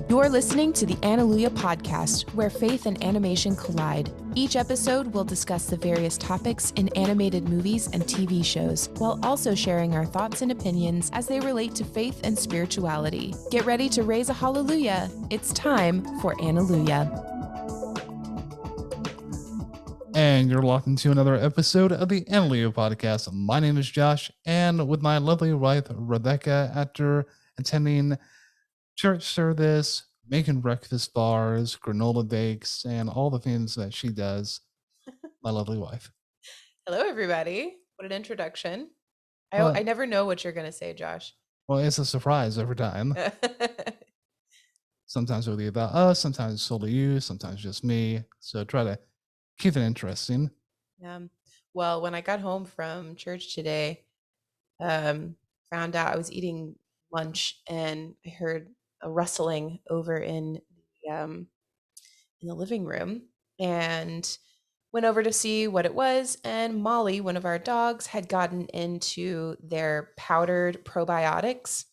You're listening to the Anilujah podcast, where faith and animation collide. Each episode will discuss the various topics in animated movies and TV shows, while also sharing our thoughts and opinions as they relate to faith and spirituality. Get ready to raise a hallelujah. It's time for Anilujah. And you're locked into another episode of the Anilujah podcast. My name is Josh, and with my lovely wife, Rebecca, after attending church service, making breakfast bars, granola bakes, and all the things that she does, my lovely wife. Hello, everybody. What an introduction. Well- I never know what you're going to say, Josh. Well, it's a surprise every time. Sometimes it'll be about us, sometimes solely you, sometimes just me. So try to keep it interesting. Well, when I got home from church today, found out I was eating lunch and I heard a rustling over in the living room and went over to see what it was. And Molly, one of our dogs, had gotten into their powdered probiotics.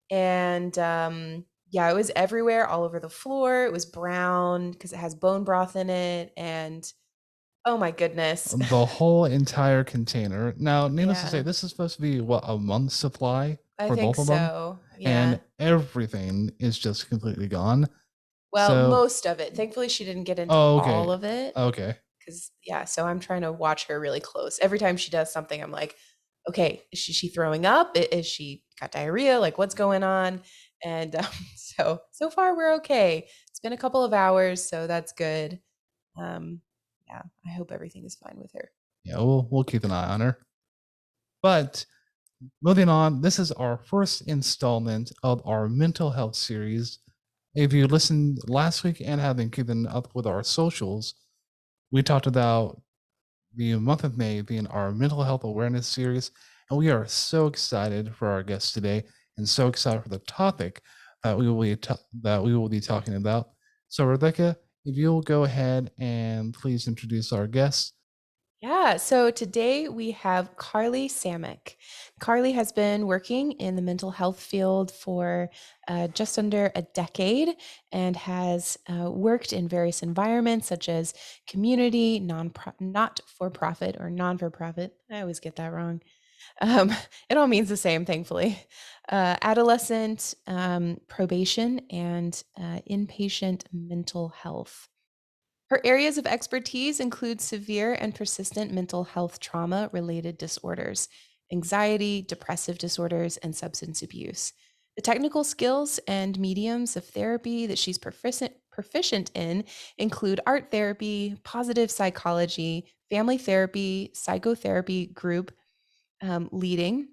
And yeah, it was everywhere, all over the floor. It was brown because it has bone broth in it. And oh my goodness. The whole entire container. Now, needless to say, Yeah. this is supposed to be, what, a month's supply I for think both of them? so. Yeah. And everything is just completely gone. Well, So- most of it. Thankfully, she didn't get into okay. all of it. Okay. Because, yeah, so I'm trying to watch her really close. Every time she does something, I'm like, okay, is she throwing up? Is she got diarrhea? Like, what's going on? And so far, we're okay. It's been a couple of hours, so that's good. Yeah, I hope everything is fine with her. Yeah, we'll keep an eye on her. But moving on, this is our first installment of our mental health series. If you listened last week and have been keeping up with our socials, we talked about the month of May being our mental health awareness series, and we are so excited for our guest today and so excited for the topic that we will be talking about. So, Rebecca, if you'll go ahead and please introduce our guest. Yeah, so today we have Carly Samach. Carly has been working in the mental health field for just under a decade and has worked in various environments such as community, not-for-profit or non-for-profit. I always get that wrong. It all means the same, thankfully. Adolescent probation and inpatient mental health. Her areas of expertise include severe and persistent mental health trauma-related disorders, anxiety, depressive disorders, and substance abuse. The technical skills and mediums of therapy that she's proficient in include art therapy, positive psychology, family therapy, psychotherapy group leading,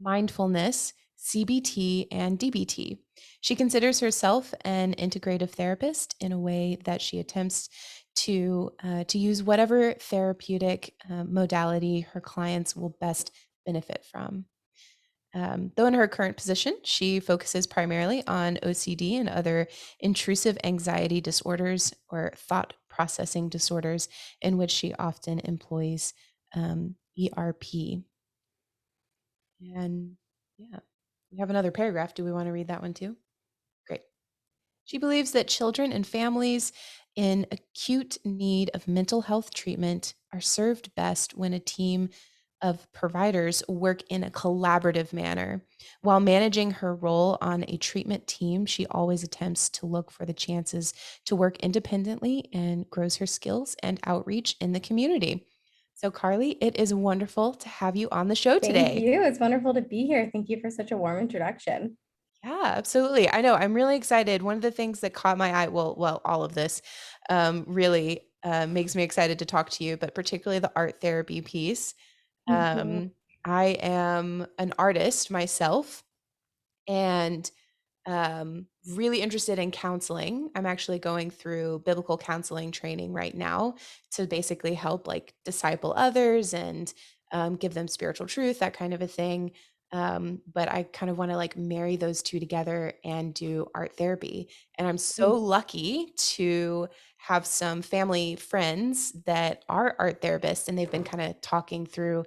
mindfulness, CBT, and DBT. She considers herself an integrative therapist in a way that she attempts to use whatever therapeutic modality her clients will best benefit from. Though in her current position, she focuses primarily on OCD and other intrusive anxiety disorders or thought processing disorders, in which she often employs ERP. And yeah, we have another paragraph. Do we want to read that one too? Great. She believes that children and families in acute need of mental health treatment are served best when a team of providers work in a collaborative manner. While managing her role on a treatment team, she always attempts to look for the chances to work independently and grows her skills and outreach in the community. So, Carly, it is wonderful to have you on the show today. Thank you. It's wonderful to be here. Thank you for such a warm introduction. Yeah, absolutely. I know. I'm really excited. One of the things that caught my eye, well, all of this really makes me excited to talk to you, but particularly the art therapy piece. I am an artist myself and really interested in counseling. I'm actually going through biblical counseling training right now to basically help like disciple others and give them spiritual truth, that kind of a thing. But I kind of want to like marry those two together and do art therapy. And I'm so lucky to have some family friends that are art therapists, and they've been kind of talking through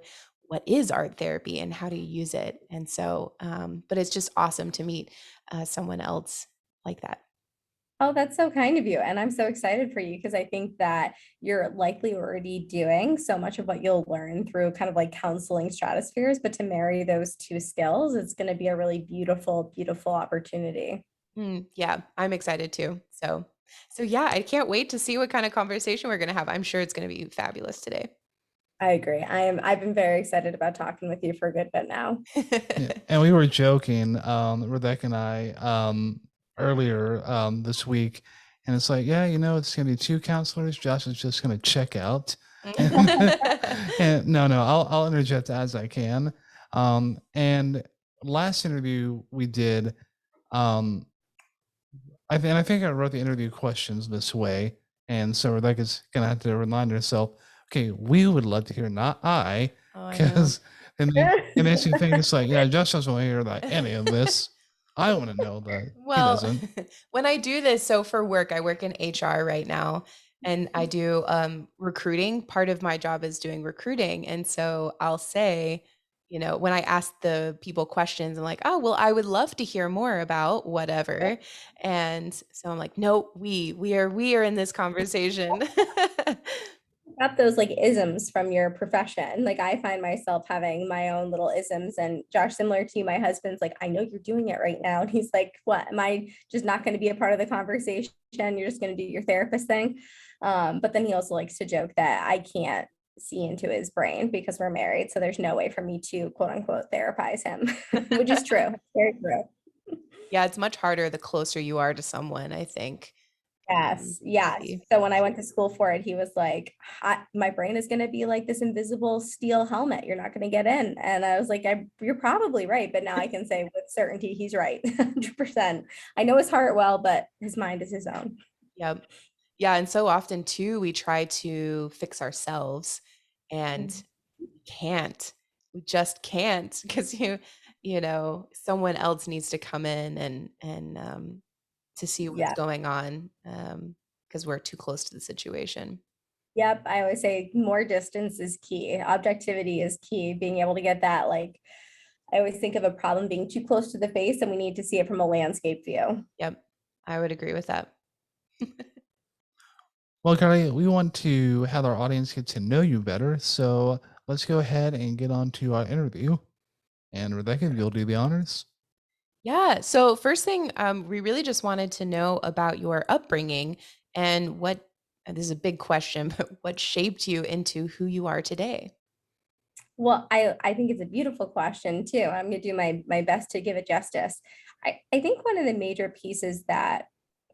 what is art therapy and how to use it. And so, but it's just awesome to meet someone else like that. Oh, that's so kind of you. And I'm so excited for you because I think that you're likely already doing so much of what you'll learn through kind of like counseling stratospheres. But to marry those two skills, it's going to be a really beautiful, beautiful opportunity. Yeah, I'm excited too. So yeah, I can't wait to see what kind of conversation we're going to have. I'm sure it's going to be fabulous today. I agree. I've been very excited about talking with you for a good bit now. Yeah, and we were joking, Rebecca and I, earlier this week, and it's like, yeah, it's gonna be two counselors. Josh is just gonna check out, and, and no, I'll interject as I can. And last interview we did, um, I think I wrote the interview questions this way, and so Rebecca's gonna have to remind herself, okay, we would love to hear, not I, Oh, I know. because it makes you think it's like, yeah, Josh doesn't want to hear like any of this. I want to know that he Well, doesn't. when I do this, so for work, I work in HR right now and I do recruiting. Part of my job is doing recruiting. And so I'll say, when I ask the people questions, I'm like, oh, well, I would love to hear more about whatever. And so I'm like, no, we are in this conversation. Got those like isms from your profession. Like I find myself having my own little isms, and Josh, similar to you, my husband's like, I know you're doing it right now. And he's like, what, am I just not going to be a part of the conversation? You're just going to do your therapist thing. But then he also likes to joke that I can't see into his brain because we're married. So there's no way for me to quote unquote therapize him, which is true. Very true. Yeah, it's much harder the closer you are to someone, I think. Yes, To yes. see. So when I went to school for it, he was like, my brain is going to be like this invisible steel helmet. You're not going to get in. And I was like, you're probably right. But now I can say with certainty, he's right. 100%. I know his heart well, but his mind is his own. Yep. Yeah, and so often too, we try to fix ourselves and Mhm. we can't. We just can't because someone else needs to come in and to see what's Yeah. going on because we're too close to the situation. Yep. I always say more distance is key. Objectivity is key. Being able to get that, like, I always think of a problem being too close to the face and we need to see it from a landscape view. Yep, I would agree with that. Well, Carly, we want to have our audience get to know you better, so let's go ahead and get on to our interview. And Rebecca, if you'll do the honors. Yeah. So first thing, we really just wanted to know about your upbringing and and this is a big question, but what shaped you into who you are today? Well, I think it's a beautiful question too. I'm going to do my best to give it justice. I think one of the major pieces that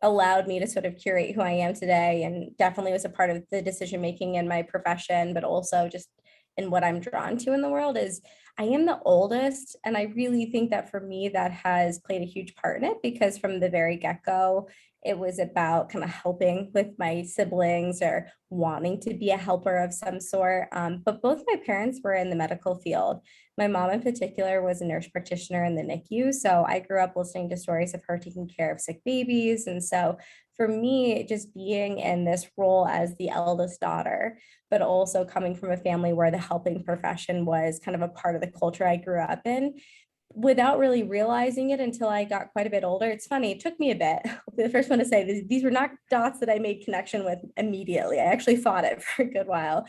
allowed me to sort of curate who I am today and definitely was a part of the decision making in my profession, but also just in what I'm drawn to in the world is I am the oldest. And I really think that for me, that has played a huge part in it because from the very get go, it was about kind of helping with my siblings or wanting to be a helper of some sort. But both my parents were in the medical field. My mom, in particular, was a nurse practitioner in the NICU. So I grew up listening to stories of her taking care of sick babies. And so for me, just being in this role as the eldest daughter, but also coming from a family where the helping profession was kind of a part of the culture I grew up in, without really realizing it until I got quite a bit older. It's funny, it took me a bit. The first one to say these were not dots that I made connection with immediately. I actually thought it for a good while.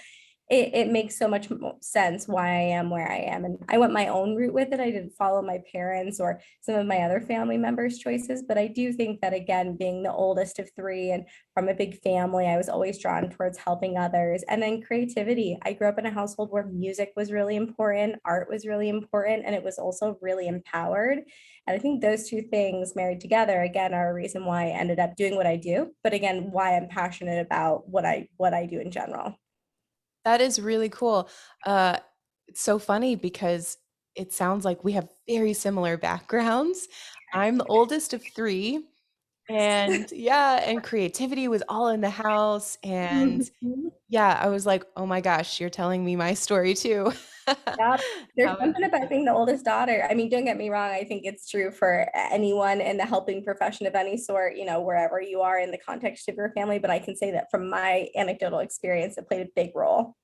It makes so much sense why I am where I am. And I went my own route with it. I didn't follow my parents or some of my other family members' choices. But I do think that, again, being the oldest of three and from a big family, I was always drawn towards helping others. And then creativity. I grew up in a household where music was really important, art was really important, and it was also really empowered. And I think those two things married together, again, are a reason why I ended up doing what I do. But again, why I'm passionate about what I do in general. That is really cool. It's so funny because it sounds like we have very similar backgrounds. I'm the oldest of three, and yeah, and creativity was all in the house. And Mhm. yeah, I was like, oh my gosh, you're telling me my story too. Yep. There's How something about interesting. being the oldest daughter. I mean, don't get me wrong. I think it's true for anyone in the helping profession of any sort, wherever you are in the context of your family. But I can say that from my anecdotal experience, it played a big role.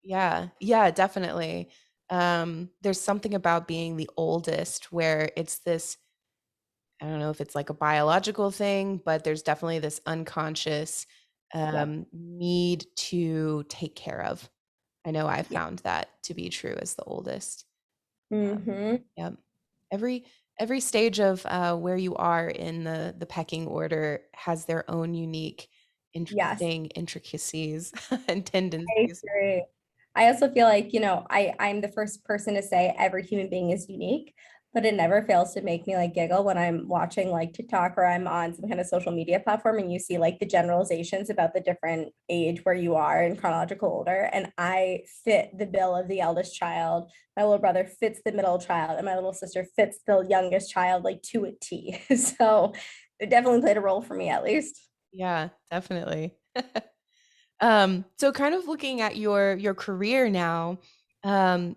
Yeah, yeah, definitely. There's something about being the oldest where it's this, I don't know if it's like a biological thing, but there's definitely this unconscious Yep. need to take care of. I know I've Yeah. found that to be true as the oldest. Um, Mm-hmm. yeah. Every every stage of where you are in the pecking order has their own unique, Yes. interesting intricacies and I tendencies. agree. I also feel like, I'm the first person to say every human being is unique, but it never fails to make me like giggle when I'm watching like TikTok or I'm on some kind of social media platform and you see like the generalizations about the different age where you are in chronological order. And I fit the bill of the eldest child. My little brother fits the middle child, and my little sister fits the youngest child like to a T. So it definitely played a role for me at least. Yeah, definitely. So kind of looking at your career now,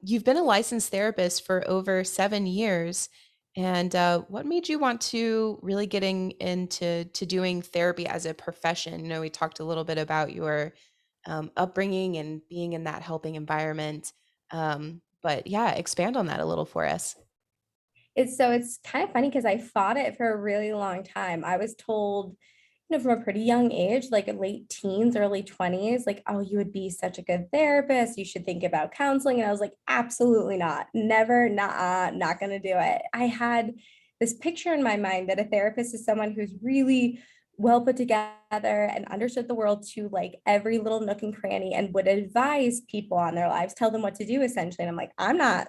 you've been a licensed therapist for over 7 years. And what made you want to really getting into doing therapy as a profession? You know, we talked a little bit about your upbringing and being in that helping environment. But yeah, expand on that a little for us. It's kind of funny because I fought it for a really long time. I was told, from a pretty young age, like late teens, early 20s, like, oh, you would be such a good therapist. You should think about counseling. And I was like, absolutely not. Never, nah, not gonna do it. I had this picture in my mind that a therapist is someone who's really well put together and understood the world to like every little nook and cranny and would advise people on their lives, tell them what to do essentially. And I'm like, I'm not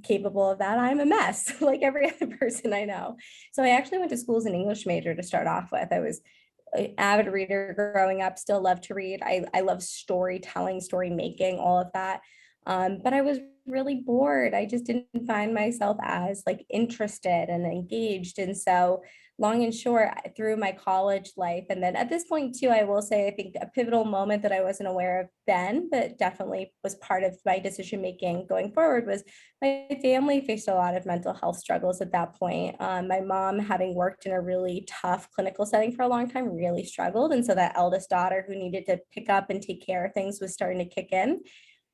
capable of that. I'm a mess, like every other person I know. So I actually went to school as an English major to start off with. I was an avid reader growing up, still love to read. I love storytelling, story making, all of that. But I was really bored. I just didn't find myself as like interested and engaged. And so long and short, through my college life, and then at this point too, I will say I think a pivotal moment that I wasn't aware of then, but definitely was part of my decision making going forward, was my family faced a lot of mental health struggles at that point. My mom, having worked in a really tough clinical setting for a long time, really struggled. And so that eldest daughter who needed to pick up and take care of things was starting to kick in.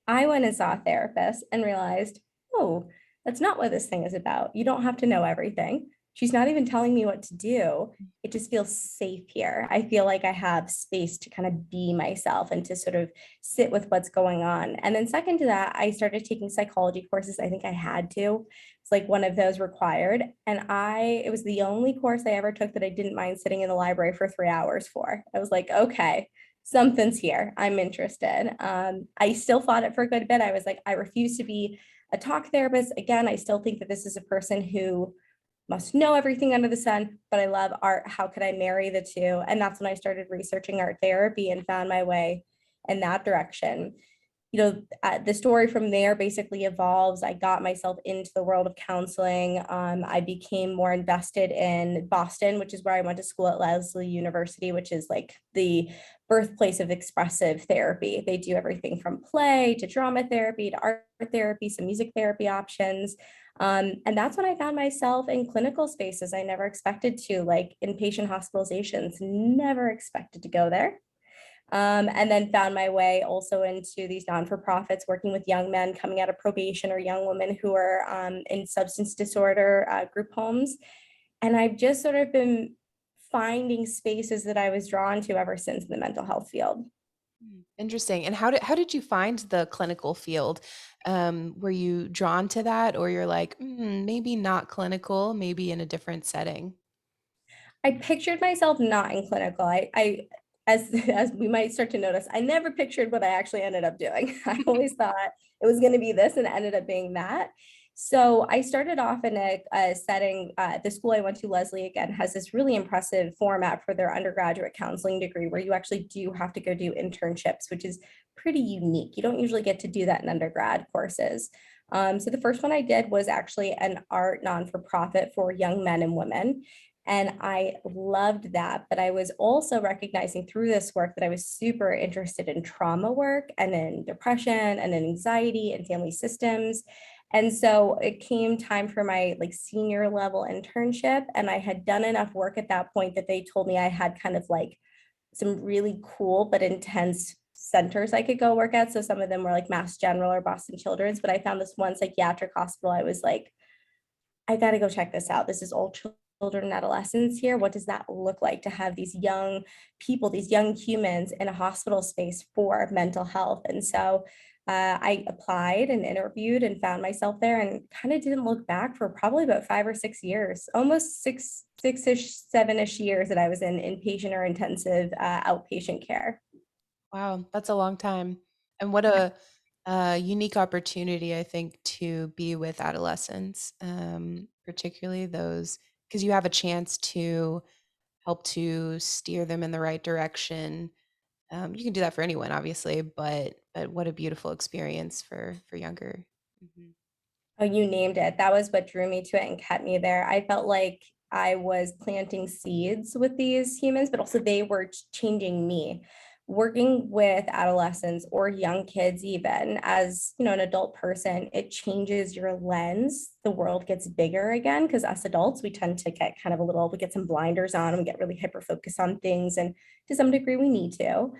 I went and saw a therapist and realized, oh, that's not what this thing is about. You don't have to know everything. She's not even telling me what to do. It just feels safe here. I feel like I have space to kind of be myself and to sort of sit with what's going on. And then, second to that, I started taking psychology courses. I think I had to. It's like one of those required. And it was the only course I ever took that I didn't mind sitting in the library for 3 hours for. I was like, okay, something's here. I'm interested. I still fought it for a good bit. I was like, I refuse to be a talk therapist. Again, I still think that this is a person who must know everything under the sun, but I love art. How could I marry the two? And that's when I started researching art therapy and found my way in that direction. The story from there basically evolves. I got myself into the world of counseling. I became more invested in Boston, which is where I went to school at Lesley University, which is like the birthplace of expressive therapy. They do everything from play to drama therapy to art therapy, some music therapy options. And that's when I found myself in clinical spaces I never expected to, like inpatient hospitalizations, never expected to go there. And then found my way also into these non-for-profits, working with young men coming out of probation or young women who are in substance disorder group homes. And I've just sort of been finding spaces that I was drawn to ever since in the mental health field. Interesting. And how did you find the clinical field? Were you drawn to that, or you're like, maybe not clinical, maybe in a different setting? I pictured myself not in clinical. I as we might start to notice, I never pictured what I actually ended up doing. I always thought it was going to be this, and it ended up being that. So I started off in a setting. The school I went to, Lesley, again, has this really impressive format for their undergraduate counseling degree, where you actually do have to go do internships, which is pretty unique. You don't usually get to do that in undergrad courses. So the first one I did was actually an art non-for-profit for young men and women. And I loved that. But I was also recognizing through this work that I was super interested in trauma work and in depression and in anxiety and family systems. And so it came time for my like senior level internship. And I had done enough work at that point that they told me I had kind of like some really cool but intense centers I could go work at. So some of them were like Mass General or Boston Children's, but I found this one psychiatric hospital. I was like, I got to go check this out. This is all children and adolescents here. What does that look like to have these young people, these young humans in a hospital space for mental health? And so I applied and interviewed and found myself there, and kind of didn't look back for probably about 5 or 6 years, almost six-ish, 7-ish years that I was in inpatient or intensive outpatient care. Wow, that's a long time. And what a unique opportunity, I think, to be with adolescents, particularly those, because you have a chance to help to steer them in the right direction. You can do that for anyone, obviously, but what a beautiful experience for younger. Mhm. Oh, you named it. That was what drew me to it and kept me there. I felt like I was planting seeds with these humans, but also they were changing me. Working with adolescents or young kids, even as an adult person, it changes your lens. The world gets bigger again, because us adults, we tend to get kind of we get some blinders on and we get really hyper focused on things. And to some degree, we need to.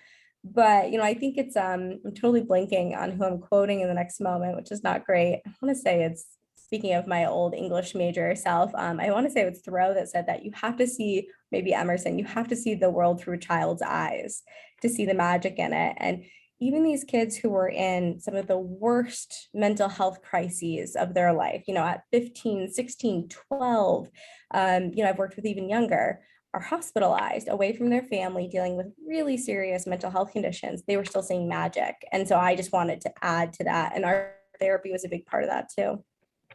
But I think it's I'm totally blanking on who I'm quoting in the next moment, which is not great. I want to say it's, speaking of my old English major self, I want to say it's Thoreau that said that you have to see, maybe Emerson, you have to see the world through a child's eyes to see the magic in it. And even these kids who were in some of the worst mental health crises of their life, at 15, 16, 12, I've worked with even younger, are hospitalized away from their family, dealing with really serious mental health conditions. They were still seeing magic. And so I just wanted to add to that. And art therapy was a big part of that too.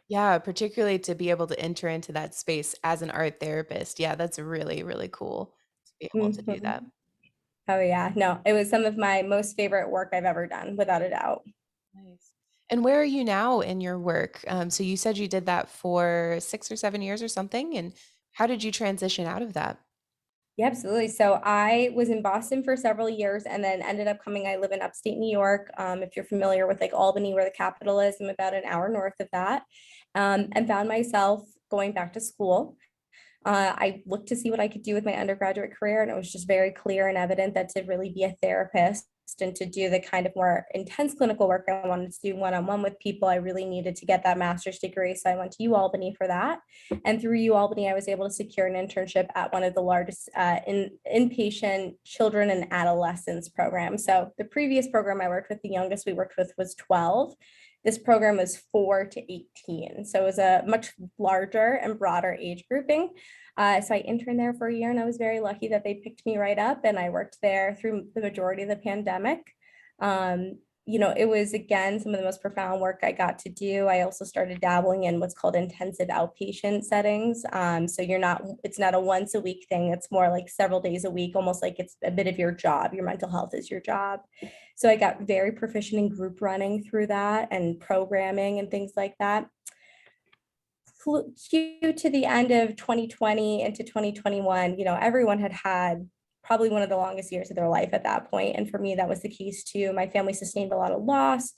Yeah, particularly to be able to enter into that space as an art therapist. Yeah, that's really, really cool to be able to do that. Mhm. Oh yeah, no, it was some of my most favorite work I've ever done, without a doubt. Nice. And where are you now in your work? So you said you did that for 6 or 7 years or something. And how did you transition out of that? Yeah, absolutely. So I was in Boston for several years and then ended up I live in upstate New York. If you're familiar with like Albany, where the capital is, I'm about an hour north of that. And found myself going back to school. I looked to see what I could do with my undergraduate career, and it was just very clear and evident that to really be a therapist and to do the kind of more intense clinical work I wanted to do one-on-one with people, I really needed to get that master's degree. So I went to UAlbany for that. And through UAlbany, I was able to secure an internship at one of the largest inpatient children and adolescents programs. So the previous program I worked with, the youngest we worked with was 12. This program was 4 to 18. So it was a much larger and broader age grouping. So I interned there for a year, and I was very lucky that they picked me right up, and I worked there through the majority of the pandemic. It was, again, some of the most profound work I got to do. I also started dabbling in what's called intensive outpatient settings. So it's not a once a week thing. It's more like several days a week, almost like it's a bit of your job. Your mental health is your job. So I got very proficient in group running through that and programming and things like that. Due to the end of 2020 into 2021, everyone had probably one of the longest years of their life at that point. And for me, that was the case too. My family sustained a lot of loss.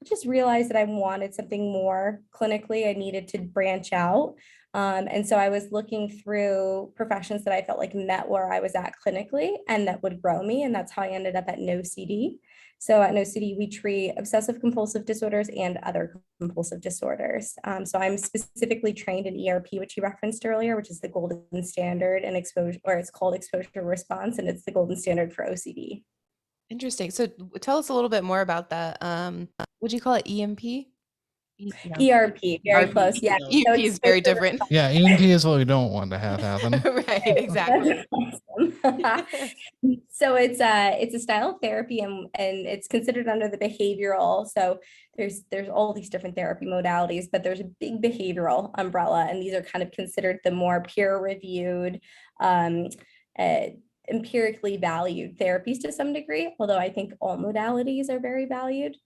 I just realized that I wanted something more clinically. I needed to branch out. And so I was looking through professions that I felt like met where I was at clinically and that would grow me. And that's how I ended up at NoCD. So at NoCD, we treat obsessive compulsive disorders and other compulsive disorders. So I'm specifically trained in ERP, which you referenced earlier, which is the golden standard in exposure, or it's called exposure response, and it's the golden standard for OCD. Interesting. So tell us a little bit more about that. Would you call it EMP? ERP, very ERP. close. Yeah. So EMP is very exposure different. Yeah, EMT is what we don't want to have happen. Right, exactly. Awesome. So it's a style of therapy, and it's considered under the behavioral. So there's all these different therapy modalities, but there's a big behavioral umbrella, and these are kind of considered the more peer reviewed, uh, empirically valued therapies to some degree, although I think all modalities are very valued.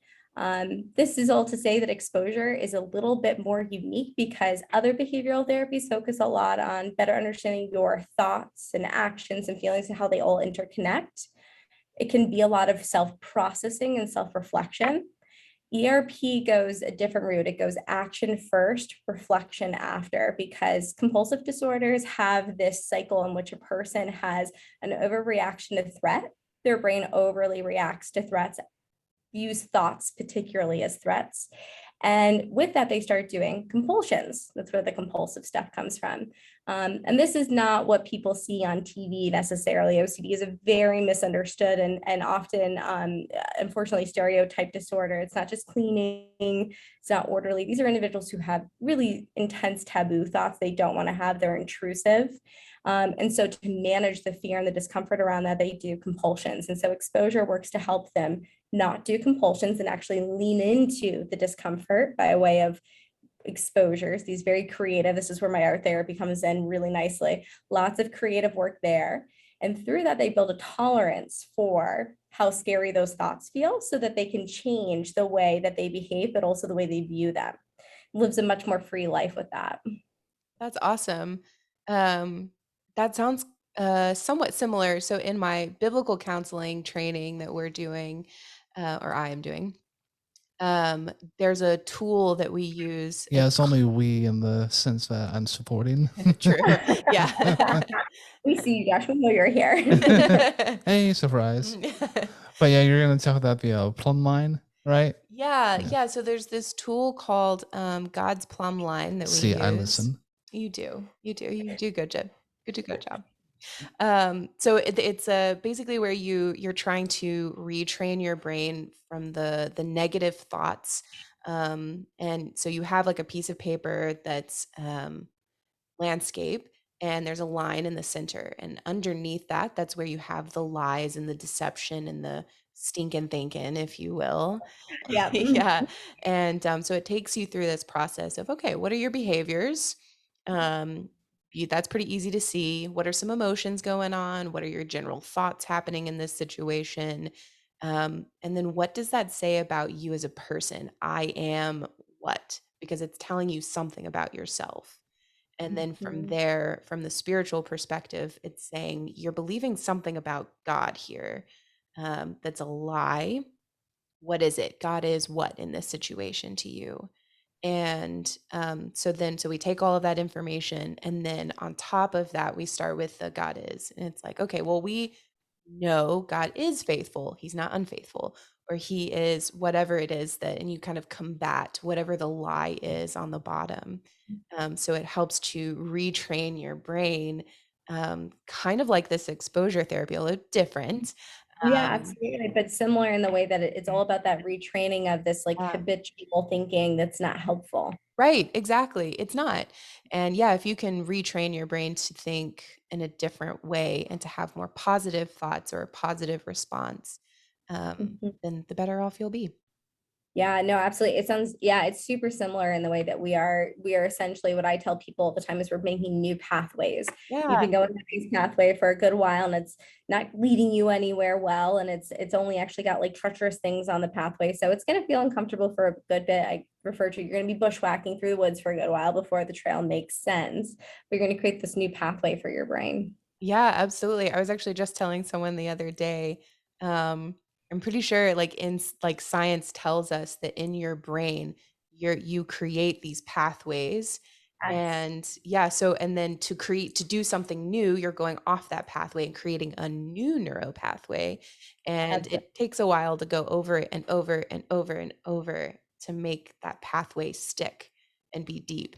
This is all to say that exposure is a little bit more unique because other behavioral therapies focus a lot on better understanding your thoughts and actions and feelings and how they all interconnect. It can be a lot of self-processing and self-reflection. ERP goes a different route. It goes action first, reflection after, because compulsive disorders have this cycle in which a person has an overreaction to threat. their brain overly reacts to threats, views thoughts particularly as threats. And with that, they start doing compulsions. That's where the compulsive stuff comes from. And this is not what people see on TV necessarily. OCD is a very misunderstood and often, unfortunately, stereotyped disorder. It's not just cleaning, it's not orderly. These are individuals who have really intense taboo thoughts they don't want to have. They're intrusive. And so to manage the fear and the discomfort around that, they do compulsions. And so exposure works to help them not do compulsions and actually lean into the discomfort by way of exposures, these very creative, this is where my art therapy comes in really nicely, lots of creative work there. And through that, they build a tolerance for how scary those thoughts feel so that they can change the way that they behave, but also the way they view them. Lives a much more free life with that. That's awesome. That sounds somewhat similar. So, in my biblical counseling training that we're doing, or I am doing, there's a tool that we use. Yeah, it's only we in the sense that I'm supporting. True. Yeah. We see you, Josh. We know you're here. Hey, surprise. But yeah, you're going to talk about the plumb line, right? Yeah. So there's this tool called God's Plumb Line that we See, use. I listen. You do good job. Good job. So it's basically where you're trying to retrain your brain from the negative thoughts. And so you have like a piece of paper that's landscape, and there's a line in the center, and underneath that, that's where you have the lies and the deception and the stinking thinking, if you will. Yeah. Yeah. And so it takes you through this process of, okay, what are your behaviors? That's pretty easy to see. What are some emotions going on? What are your general thoughts happening in this situation? And then what does that say about you as a person? I am what? Because it's telling you something about yourself. And then from there, from the spiritual perspective, it's saying you're believing something about God here, that's a lie. What is it? God is what in this situation to you? And so we take all of that information, and then on top of that, we start with the God is. And it's like, okay, well, we know God is faithful. He's not unfaithful, or he is whatever it is that, and you kind of combat whatever the lie is on the bottom. So it helps to retrain your brain, kind of like this exposure therapy, a little different. Yeah, absolutely. But similar in the way that it's all about that retraining of this like habitual thinking that's not helpful. Right, exactly. It's not. And yeah, if you can retrain your brain to think in a different way and to have more positive thoughts or a positive response, then the better off you'll be. Yeah, no, absolutely. It sounds, yeah, it's super similar in the way that we are essentially what I tell people all the time is we're making new pathways. Yeah. You've been going down this pathway for a good while and it's not leading you anywhere well. And it's only actually got like treacherous things on the pathway. So it's going to feel uncomfortable for a good bit. I refer to, you're going to be bushwhacking through the woods for a good while before the trail makes sense. But you're going to create this new pathway for your brain. Yeah, absolutely. I was actually just telling someone the other day, I'm pretty sure like like science tells us that in your brain, you create these pathways. Yes. And yeah, so and then to do something new, you're going off that pathway and creating a new neural pathway. And it takes a while to go over it and over and over and over to make that pathway stick and be deep.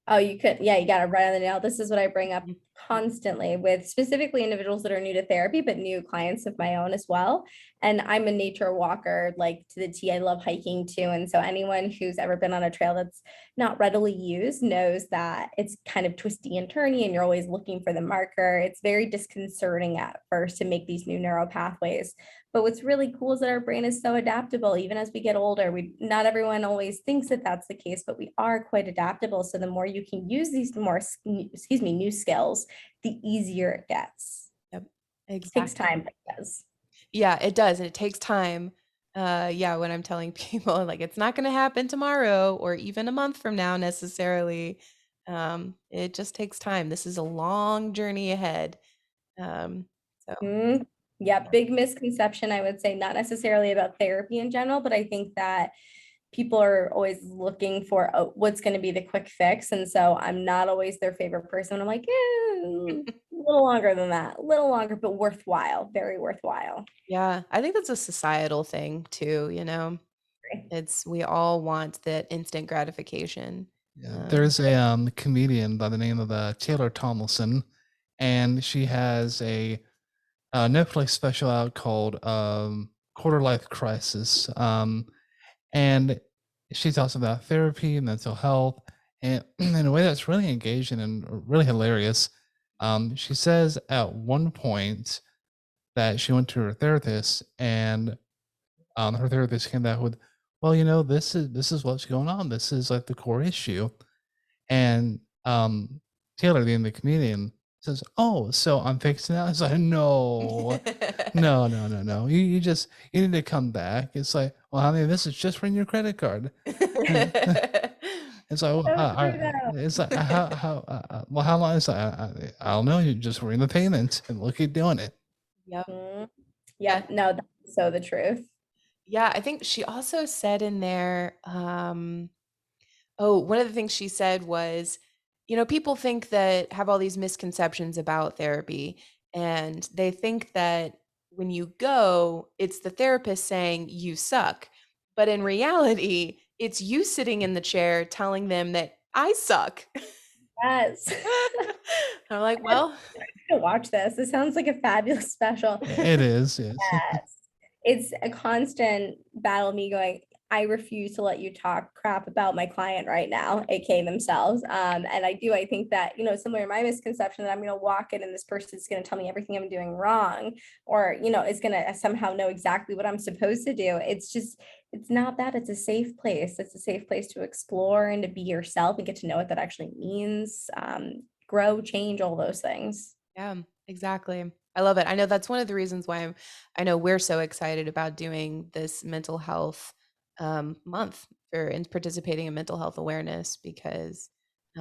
Oh, you could, yeah, you got it right on the nail. This is what I bring up constantly with specifically individuals that are new to therapy, but new clients of my own as well. And I'm a nature walker, like to the T. I love hiking too. And so anyone who's ever been on a trail that's not readily used knows that it's kind of twisty and turny and you're always looking for the marker. It's very disconcerting at first to make these new neural pathways. But what's really cool is that our brain is so adaptable. Even as we get older, not everyone always thinks that that's the case, but we are quite adaptable. So the more you can use these new skills, the easier it gets. Yep. It takes time, but it does. Yeah, it does. And it takes time. Yeah, when I'm telling people like it's not going to happen tomorrow or even a month from now necessarily. It just takes time. This is a long journey ahead. Yeah, big misconception, I would say, not necessarily about therapy in general, but I think that people are always looking for what's going to be the quick fix. And so I'm not always their favorite person. I'm like, a little longer than that, a little longer, but worthwhile, very worthwhile. Yeah, I think that's a societal thing too, you know. It's we all want that instant gratification. Yeah, there's a comedian by the name of Taylor Tomlinson, and she has a Netflix special out called Quarter Life Crisis. And she talks about therapy, mental health, and in a way that's really engaging and really hilarious. She says at one point that she went to her therapist, and her therapist came back with, "Well, you know, this is what's going on. This is like the core issue." And Taylor, the comedian, says, "Oh, so I'm fixing it." It's like, no, no, no, no, no. You need to come back. It's like, well, honey, this is just from your credit card. It's like, well, So true, though. it's like well, how long is that? I don't know. You just ring the payment and look at doing it. Yep. Mhm. Yeah. Yep. No, that's so the truth. Yeah, I think she also said in there, oh, one of the things she said was, you know, people think that have all these misconceptions about therapy, and they think that when you go, it's the therapist saying you suck. But in reality, it's you sitting in the chair telling them that I suck. Yes. I'm like, well, To watch this. This sounds like a fabulous special. It is, yes. Yes. It's a constant battle, me going, I refuse to let you talk crap about my client right now, aka themselves. And I think that, somewhere in my misconception that I'm gonna walk in and this person's gonna tell me everything I'm doing wrong, or is gonna somehow know exactly what I'm supposed to do. It's not that. It's a safe place. It's a safe place to explore and to be yourself and get to know what that actually means. Grow, change, all those things. yeah, exactly. I love it. I know that's one of the reasons why I know we're so excited about doing this mental health month for and participating in mental health awareness because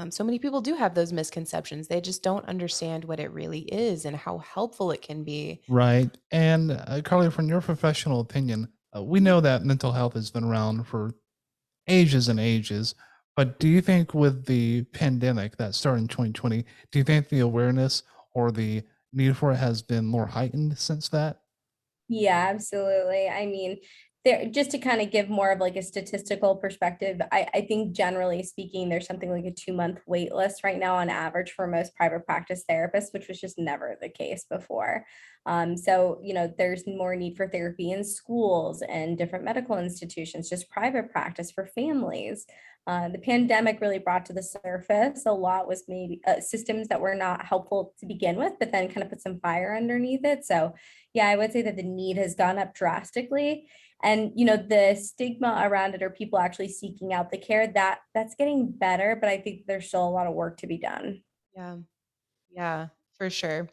so many people do have those misconceptions. They just don't understand what it really is and how helpful it can be. Right. And Carly, from your professional opinion, we know that mental health has been around for ages and ages. But do you think with the pandemic that started in 2020, do you think the awareness or the need for it has been more heightened since that? Yeah, absolutely. I mean, there just to kind of give more of like a statistical perspective, I think generally speaking, there's something like a 2-month wait list right now on average for most private practice therapists, which was just never the case before. So, there's more need for therapy in schools and different medical institutions, just private practice for families. The pandemic really brought to the surface a lot was maybe systems that were not helpful to begin with, but then kind of put some fire underneath it. So yeah, I would say that the need has gone up drastically. And the stigma around it or people actually seeking out the care that's getting better, but I think there's still a lot of work to be done. Yeah. Yeah, for sure.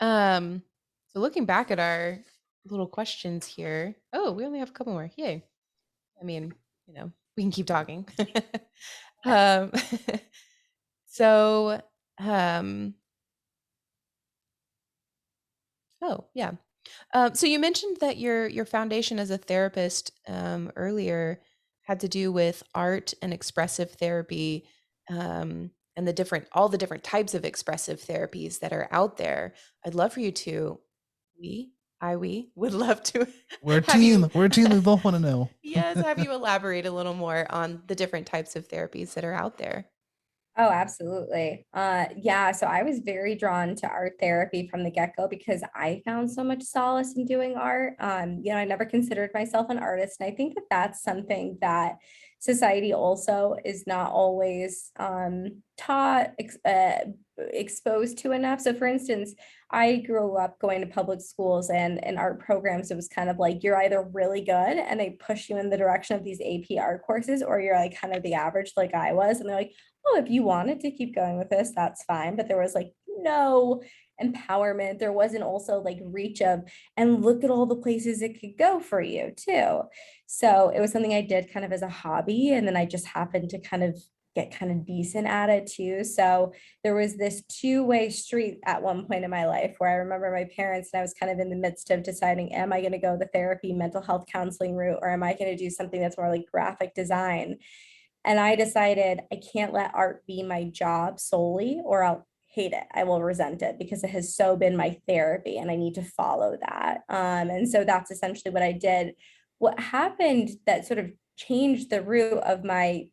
Um, so looking back at our little questions here. Oh, we only have a couple more. Yay. I mean, we can keep talking. um, so, um, oh yeah. So you mentioned that your foundation as a therapist earlier had to do with art and expressive therapy, and all the different types of expressive therapies that are out there. I'd love for you to, we would love to We're a have you, team. We're a team. We both want to know. yes, have you elaborate a little more on the different types of therapies that are out there. Oh, absolutely. Yeah, so I was very drawn to art therapy from the get-go because I found so much solace in doing art. I never considered myself an artist, and I think that that's something that society also is not always taught, exposed to enough. So, for instance, I grew up going to public schools and in art programs, it was kind of like you're either really good and they push you in the direction of these AP art courses, or you're like kind of the average, like I was, and they're like, oh, if you wanted to keep going with this, that's fine. But there was like no empowerment. There wasn't also like reach of, and look at all the places it could go for you too. So it was something I did kind of as a hobby. And then I just happened to kind of get kind of decent at it too. So there was this two-way street at one point in my life where I remember my parents and I was kind of in the midst of deciding, am I going to go the therapy, mental health counseling route, or am I going to do something that's more like graphic design? And I decided I can't let art be my job solely, or I'll hate it. I will resent it because it has so been my therapy and I need to follow that. And so that's essentially what I did. What happened that sort of changed the route of my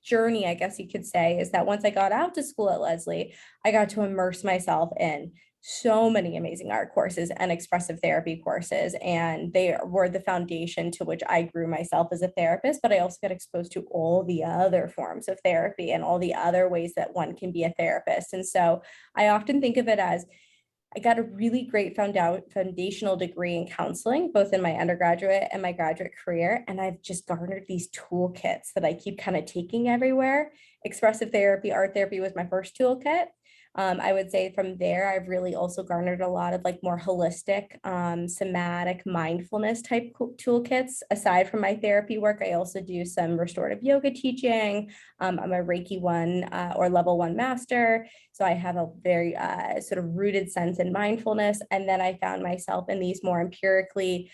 journey, I guess you could say, is that once I got out to school at Lesley, I got to immerse myself in so many amazing art courses and expressive therapy courses. And they were the foundation to which I grew myself as a therapist, but I also got exposed to all the other forms of therapy and all the other ways that one can be a therapist. And so I often think of it as I got a really great foundational degree in counseling, both in my undergraduate and my graduate career. And I've just garnered these toolkits that I keep kind of taking everywhere. Expressive therapy, art therapy was my first toolkit. I would say from there, I've really also garnered a lot of like more holistic, somatic mindfulness type toolkits. Aside from my therapy work, I also do some restorative yoga teaching. I'm a Reiki 1 or level 1 master. So I have a very sort of rooted sense in mindfulness. And then I found myself in these more empirically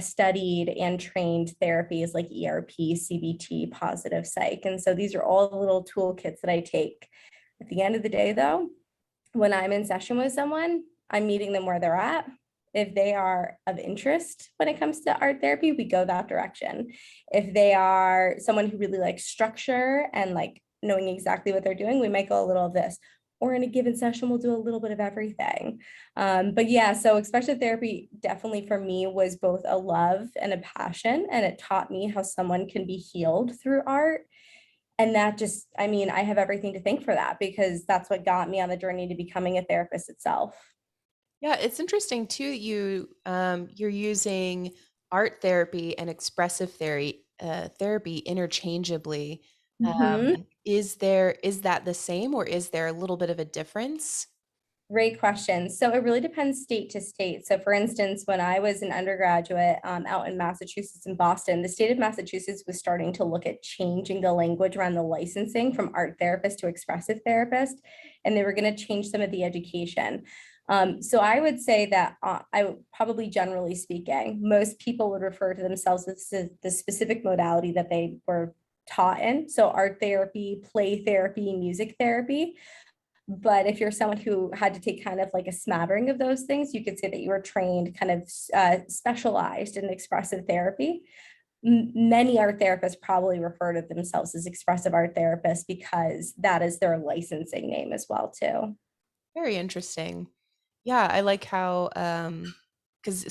studied and trained therapies like ERP, CBT, positive psych. And so these are all the little toolkits that I take. At the end of the day, though, when I'm in session with someone, I'm meeting them where they're at. If they are of interest when it comes to art therapy, we go that direction. If they are someone who really likes structure and like knowing exactly what they're doing, we might go a little of this. Or in a given session, we'll do a little bit of everything. But yeah, so expressive therapy definitely for me was both a love and a passion, and it taught me how someone can be healed through art. And that just, I mean, I have everything to thank for that because that's what got me on the journey to becoming a therapist itself. Yeah, it's interesting too. You're using art therapy and expressive therapy interchangeably. Mhm. Is that the same, or is there a little bit of a difference? Great question. So it really depends state to state. So for instance, when I was an undergraduate out in Massachusetts and Boston, the state of Massachusetts was starting to look at changing the language around the licensing from art therapist to expressive therapist, and they were going to change some of the education. So I would say that I probably generally speaking, most people would refer to themselves as the specific modality that they were taught in. So art therapy, play therapy, music therapy. But if you're someone who had to take kind of like a smattering of those things, you could say that you were trained kind of specialized in expressive therapy. Many art therapists probably refer to themselves as expressive art therapists because that is their licensing name as well too. Very interesting. Yeah, I like how because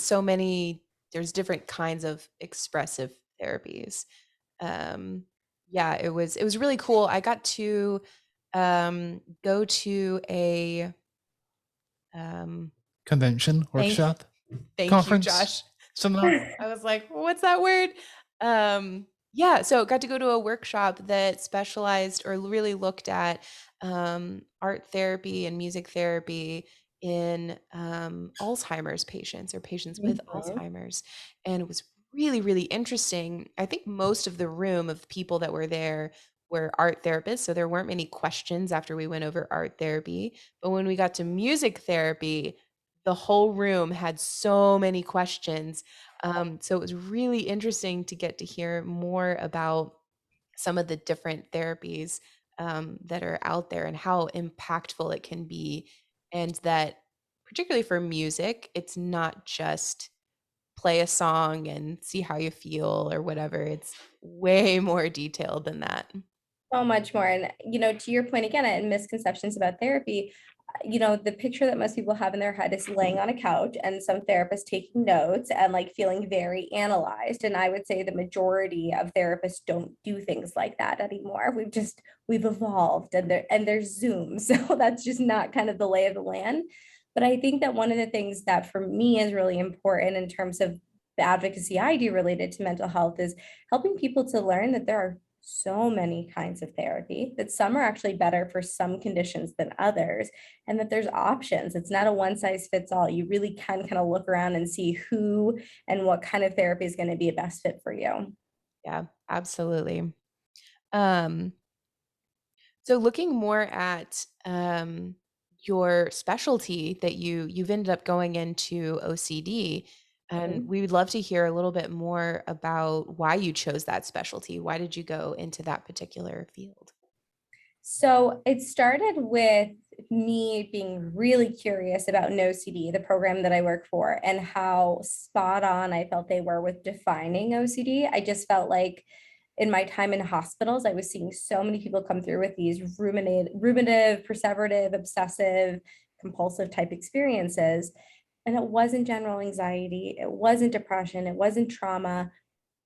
there's different kinds of expressive therapies. Um, yeah, it was really cool. I got to go to a um, Convention, thank workshop, thank you, conference, Josh. seminar. I was like, what's that word? Yeah, so got to go to a workshop that specialized or really looked at art therapy and music therapy in Alzheimer's patients or patients with Mhm. Alzheimer's. And it was really, really interesting. I think most of the room of people that were there were art therapists, so there weren't many questions after we went over art therapy. But when we got to music therapy, the whole room had so many questions. So it was really interesting to get to hear more about some of the different therapies that are out there and how impactful it can be. And that, particularly for music, it's not just play a song and see how you feel or whatever. It's way more detailed than that. So much more. And, to your point again, and misconceptions about therapy, the picture that most people have in their head is laying on a couch and some therapist taking notes and like feeling very analyzed. And I would say the majority of therapists don't do things like that anymore. We've evolved and there's Zoom. So that's just not kind of the lay of the land. But I think that one of the things that for me is really important in terms of the advocacy I do related to mental health is helping people to learn that there are so many kinds of therapy, that some are actually better for some conditions than others, and that there's options. It's not a one size fits all. You really can kind of look around and see who and what kind of therapy is going to be a best fit for you. Yeah, absolutely. Um, So looking more at your specialty that you've ended up going into OCD, and Mhm. we would love to hear a little bit more about why you chose that specialty. Why did you go into that particular field? So it started with me being really curious about NoCD, the program that I work for, and how spot on I felt they were with defining OCD. I just felt like in my time in hospitals, I was seeing so many people come through with these ruminative, perseverative, obsessive, compulsive type experiences. And it wasn't general anxiety, it wasn't depression, it wasn't trauma.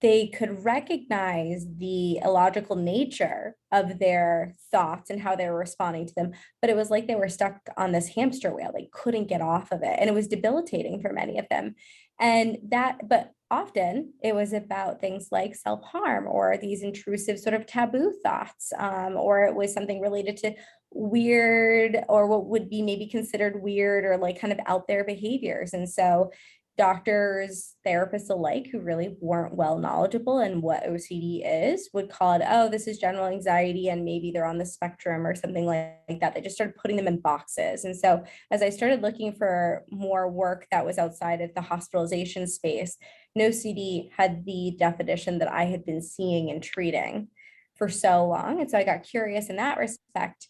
They could recognize the illogical nature of their thoughts and how they were responding to them, but it was like they were stuck on this hamster wheel. They couldn't get off of it. And it was debilitating for many of them. But often it was about things like self harm or these intrusive sort of taboo thoughts, or it was something related to weird or what would be maybe considered weird or like kind of out there behaviors. And so doctors, therapists alike who really weren't well knowledgeable in what OCD is would call it, oh, this is general anxiety, and maybe they're on the spectrum or something like that. They just started putting them in boxes. And so as I started looking for more work that was outside of the hospitalization space, NoCD had the definition that I had been seeing and treating for so long. And so I got curious in that respect.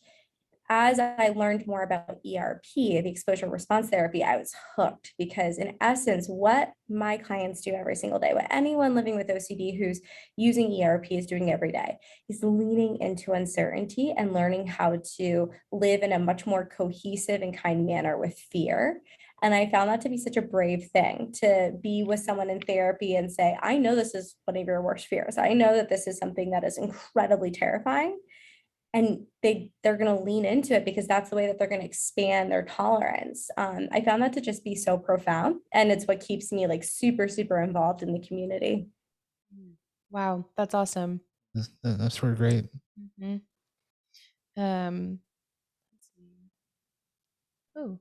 As I learned more about ERP, the exposure response therapy, I was hooked because, in essence, what my clients do every single day, what anyone living with OCD who's using ERP is doing every day, is leaning into uncertainty and learning how to live in a much more cohesive and kind manner with fear. And I found that to be such a brave thing to be with someone in therapy and say, I know this is one of your worst fears. I know that this is something that is incredibly terrifying, and they're going to lean into it because that's the way that they're going to expand their tolerance. I found that to just be so profound, and it's what keeps me like super super involved in the community. Mm. Wow, that's awesome. That's really great. Mhm. Let's see. Oh,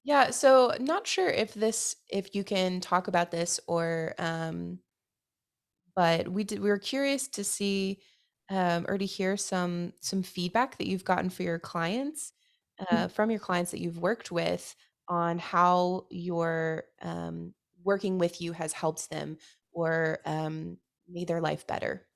yeah. So not sure if you can talk about this or but we were curious to see or to hear some feedback that you've gotten for your clients from your clients that you've worked with on how your working with you has helped them or made their life better.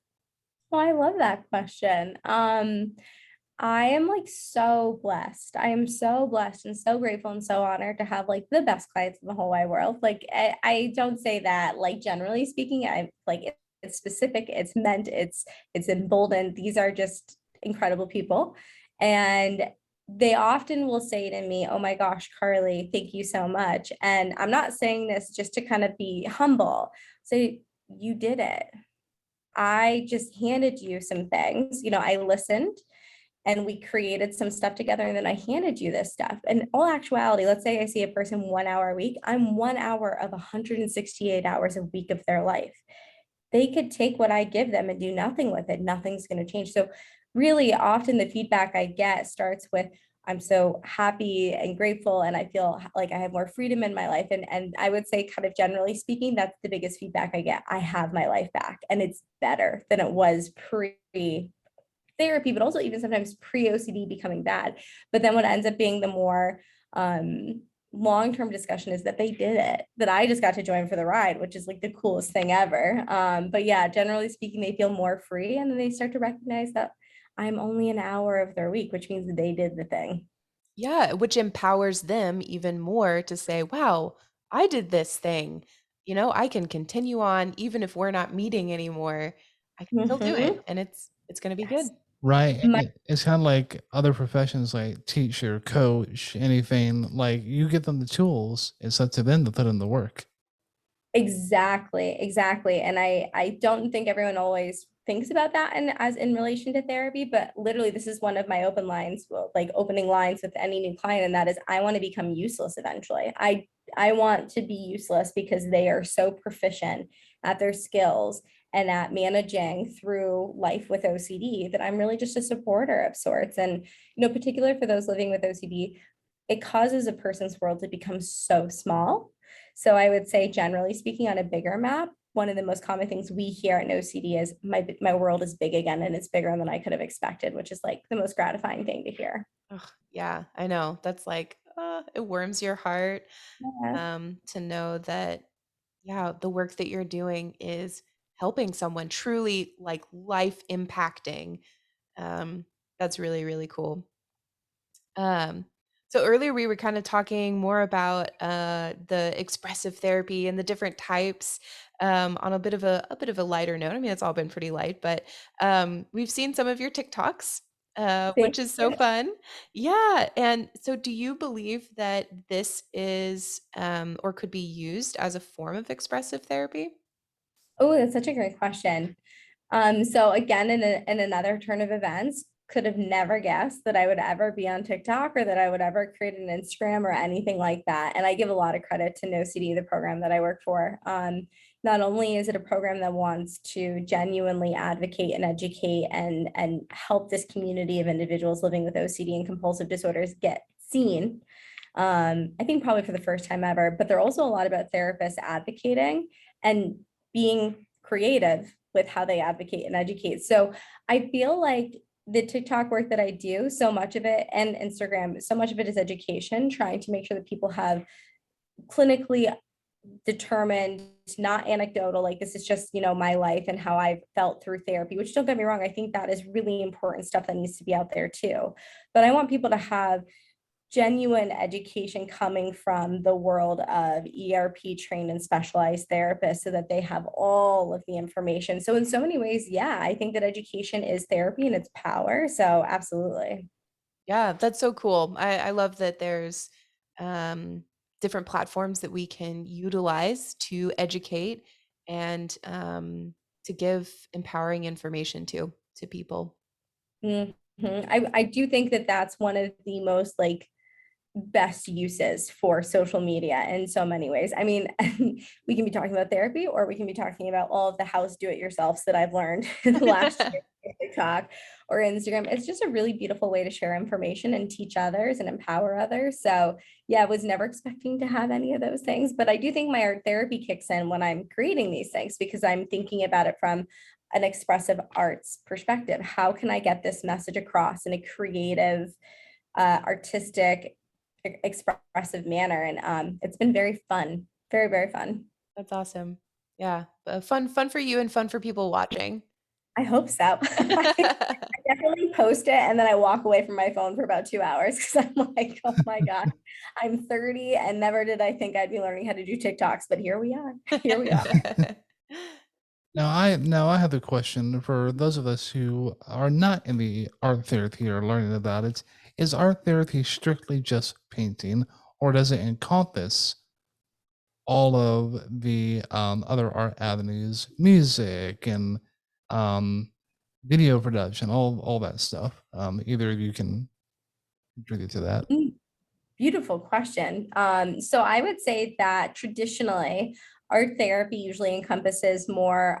Well, I love that question. I am like so blessed. I am so blessed and so grateful and so honored to have like the best clients in the whole wide world. Like I don't say that like generally speaking. I like it's specific, it's meant, it's emboldened. These are just incredible people. And they often will say to me, oh my gosh, Carly, thank you so much. And I'm not saying this just to kind of be humble. So you did it. I just handed you some things. I listened and we created some stuff together, and then I handed you this stuff. In all actuality, let's say I see a person 1 hour a week, I'm 1 hour of 168 hours a week of their life. They could take what I give them and do nothing with it. Nothing's going to change. So really often the feedback I get starts with, I'm so happy and grateful, and I feel like I have more freedom in my life. And I would say, kind of generally speaking, that's the biggest feedback I get. I have my life back, and it's better than it was pre therapy, but also even sometimes pre-OCD becoming bad. But then what ends up being the more long-term discussion is that they did it, that I just got to join for the ride, which is like the coolest thing ever. But yeah, generally speaking, they feel more free, and then they start to recognize that I'm only an hour of their week, which means that they did the thing. Yeah, which empowers them even more to say, wow, I did this thing. I can continue on even if we're not meeting anymore. I can still do it Mhm. and it's going to be good. Yes. Right. My It's kind of like other professions like teacher, coach, anything. Like you give them the tools, it's up to them to put in the work. Exactly, exactly. And I don't think everyone always thinks about that and as in relation to therapy, but literally this is one of my open lines, well, like opening lines with any new client, and that is I want to become useless eventually. I want to be useless because they are so proficient at their skills and at managing through life with OCD that I'm really just a supporter of sorts. And particular for those living with OCD, it causes a person's world to become so small. So I would say, generally speaking, on a bigger map, one of the most common things we hear in OCD is my world is big again, and it's bigger than I could have expected, which is like the most gratifying thing to hear. Ugh, yeah, I know. That's like, it warms your heart Yeah. to know that, yeah, the work that you're doing is helping someone truly like life impacting. Um, that's really, really cool. Um, so earlier we were kind of talking more about the expressive therapy and the different types on a bit of a lighter note. I mean, it's all been pretty light, but we've seen some of your TikToks, Thank which is so you. fun. Yeah, and so do you believe that this is or could be used as a form of expressive therapy? Oh, that's such a great question. So again, in another turn of events, could have never guessed that I would ever be on TikTok or that I would ever create an Instagram or anything like that. And I give a lot of credit to NoCD, the program that I work for. Not only is it a program that wants to genuinely advocate and educate and help this community of individuals living with OCD and compulsive disorders get seen, I think probably for the first time ever, but they're also a lot about therapists advocating and being creative with how they advocate and educate. So I feel like the TikTok work that I do, so much of it, and Instagram, so much of it is education, trying to make sure that people have clinically determined, not anecdotal, like this is just, my life and how I've felt through therapy, which don't get me wrong, I think that is really important stuff that needs to be out there too. But I want people to have genuine education coming from the world of ERP trained and specialized therapists so that they have all of the information. So in so many ways, yeah, I think that education is therapy and its power. So absolutely. Yeah, that's so cool. I love that there's um, different platforms that we can utilize to educate and to give empowering information to people. Mhm. I do think that that's one of the most like best uses for social media in so many ways. I mean, we can be talking about therapy or we can be talking about all of the house do-it-yourselfs that I've learned in the last year on TikTok or Instagram. It's just a really beautiful way to share information and teach others and empower others. So yeah, I was never expecting to have any of those things, but I do think my art therapy kicks in when I'm creating these things because I'm thinking about it from an expressive arts perspective. How can I get this message across in a creative, artistic, expressive manner? And it's been very fun, very, very fun. That's awesome. Yeah, fun for you and fun for people watching. I hope so. I definitely post it and then I walk away from my phone for about 2 hours because I'm like, oh my God, I'm 30 and never did I think I'd be learning how to do TikToks, but here we are. Here we are. Now I have a question for those of us who are not in the art therapy or learning about it. Is art therapy strictly just painting, or does it encompass all of the other art avenues, music and um, video production, all that stuff? Either of you can contribute to that. Beautiful question. So I would say that traditionally, art therapy usually encompasses more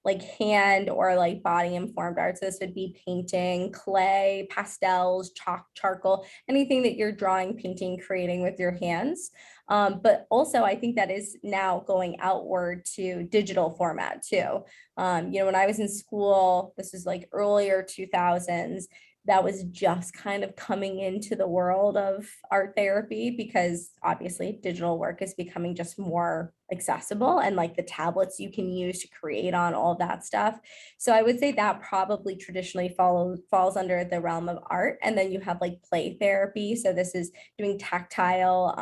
like hand or like body informed art. So this would be painting, clay, pastels, chalk, charcoal, anything that you're drawing, painting, creating with your hands. But also, I think that is now going outward to digital format too. When I was in school, this is like earlier 2000s, that was just kind of coming into the world of art therapy because obviously digital work is becoming just more accessible and like the tablets you can use to create on all that stuff. So I would say that probably traditionally falls under the realm of art. And then you have like play therapy. So this is doing tactile,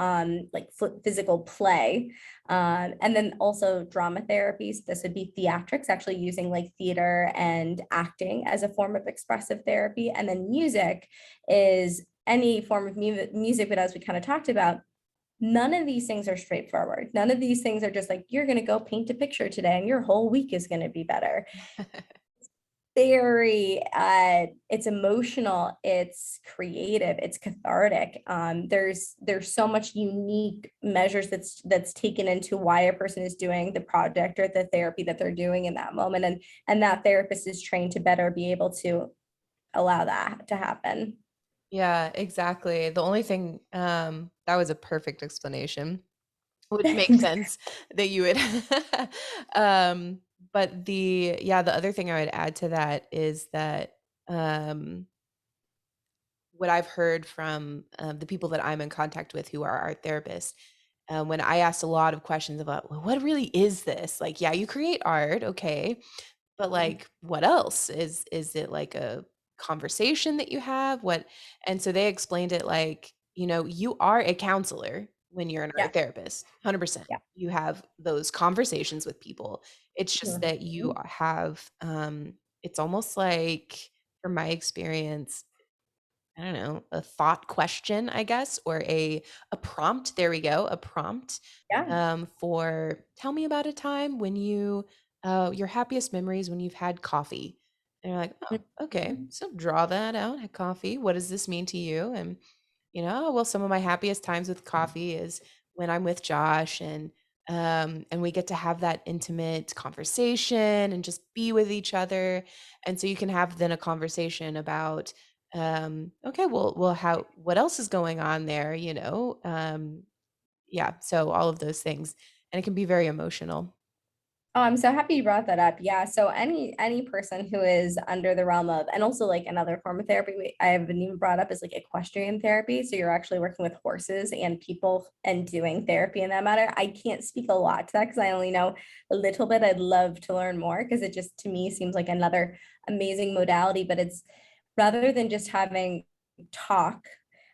like physical play. And then also drama therapies. This would be theatrics, actually using like theater and acting as a form of expressive therapy. And then music is any form of music, but as we kind of talked about, none of these things are straightforward. None of these things are just like, you're going to go paint a picture today and your whole week is going to be better. Very it's emotional, it's creative, it's cathartic. There's so much unique measures that's taken into why a person is doing the project or the therapy that they're doing in that moment, and that therapist is trained to better be able to allow that to happen. Yeah, exactly. The only thing that was a perfect explanation. which makes sense that you would. um, but the other thing I would add to that is that um, what I've heard from the people that I'm in contact with who are art therapists, when I asked a lot of questions about, well, what really is this? Like, yeah, you create art, okay, but like, what else? Is it like a conversation that you have? What? And so they explained it like, you are a counselor when you're an Yeah. art therapist, 100%. Yeah. You have those conversations with people. It's just that you Mhm. have, it's almost like, from my experience, I don't know, a thought question, I guess, or a prompt. There we go, a prompt Yeah. for tell me about a time when your happiest memories when you've had coffee. And you're like, oh, okay, Mhm. so draw that out. Had coffee. What does this mean to you? And "Oh, well, some of my happiest times with coffee is when I'm with Josh and we get to have that intimate conversation and just be with each other." And so you can have then a conversation about, okay, well, what else is going on there, yeah, so all of those things, and it can be very emotional. Oh, I'm so happy you brought that up. Yeah. So any person who is under the realm of, and also like another form of therapy I haven't even brought up is like equestrian therapy. So you're actually working with horses and people and doing therapy in that matter. I can't speak a lot to that because I only know a little bit. I'd love to learn more because it just to me seems like another amazing modality, but it's rather than just having talk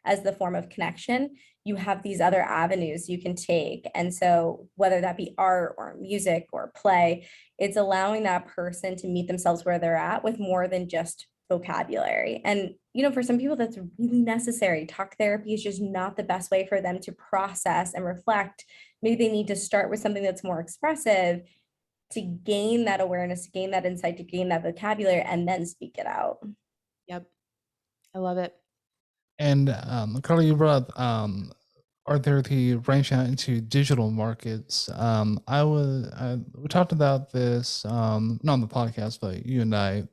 as the form of connection, you have these other avenues you can take. And so, whether that be art or music or play, it's allowing that person to meet themselves where they're at with more than just vocabulary. And, for some people, that's really necessary. Talk therapy is just not the best way for them to process and reflect. Maybe they need to start with something that's more expressive to gain that awareness, to gain that insight, to gain that vocabulary, and then speak it out. Yep, I love it. And Carly, you brought up art therapy branching out into digital markets. We talked about this not on the podcast, but you and I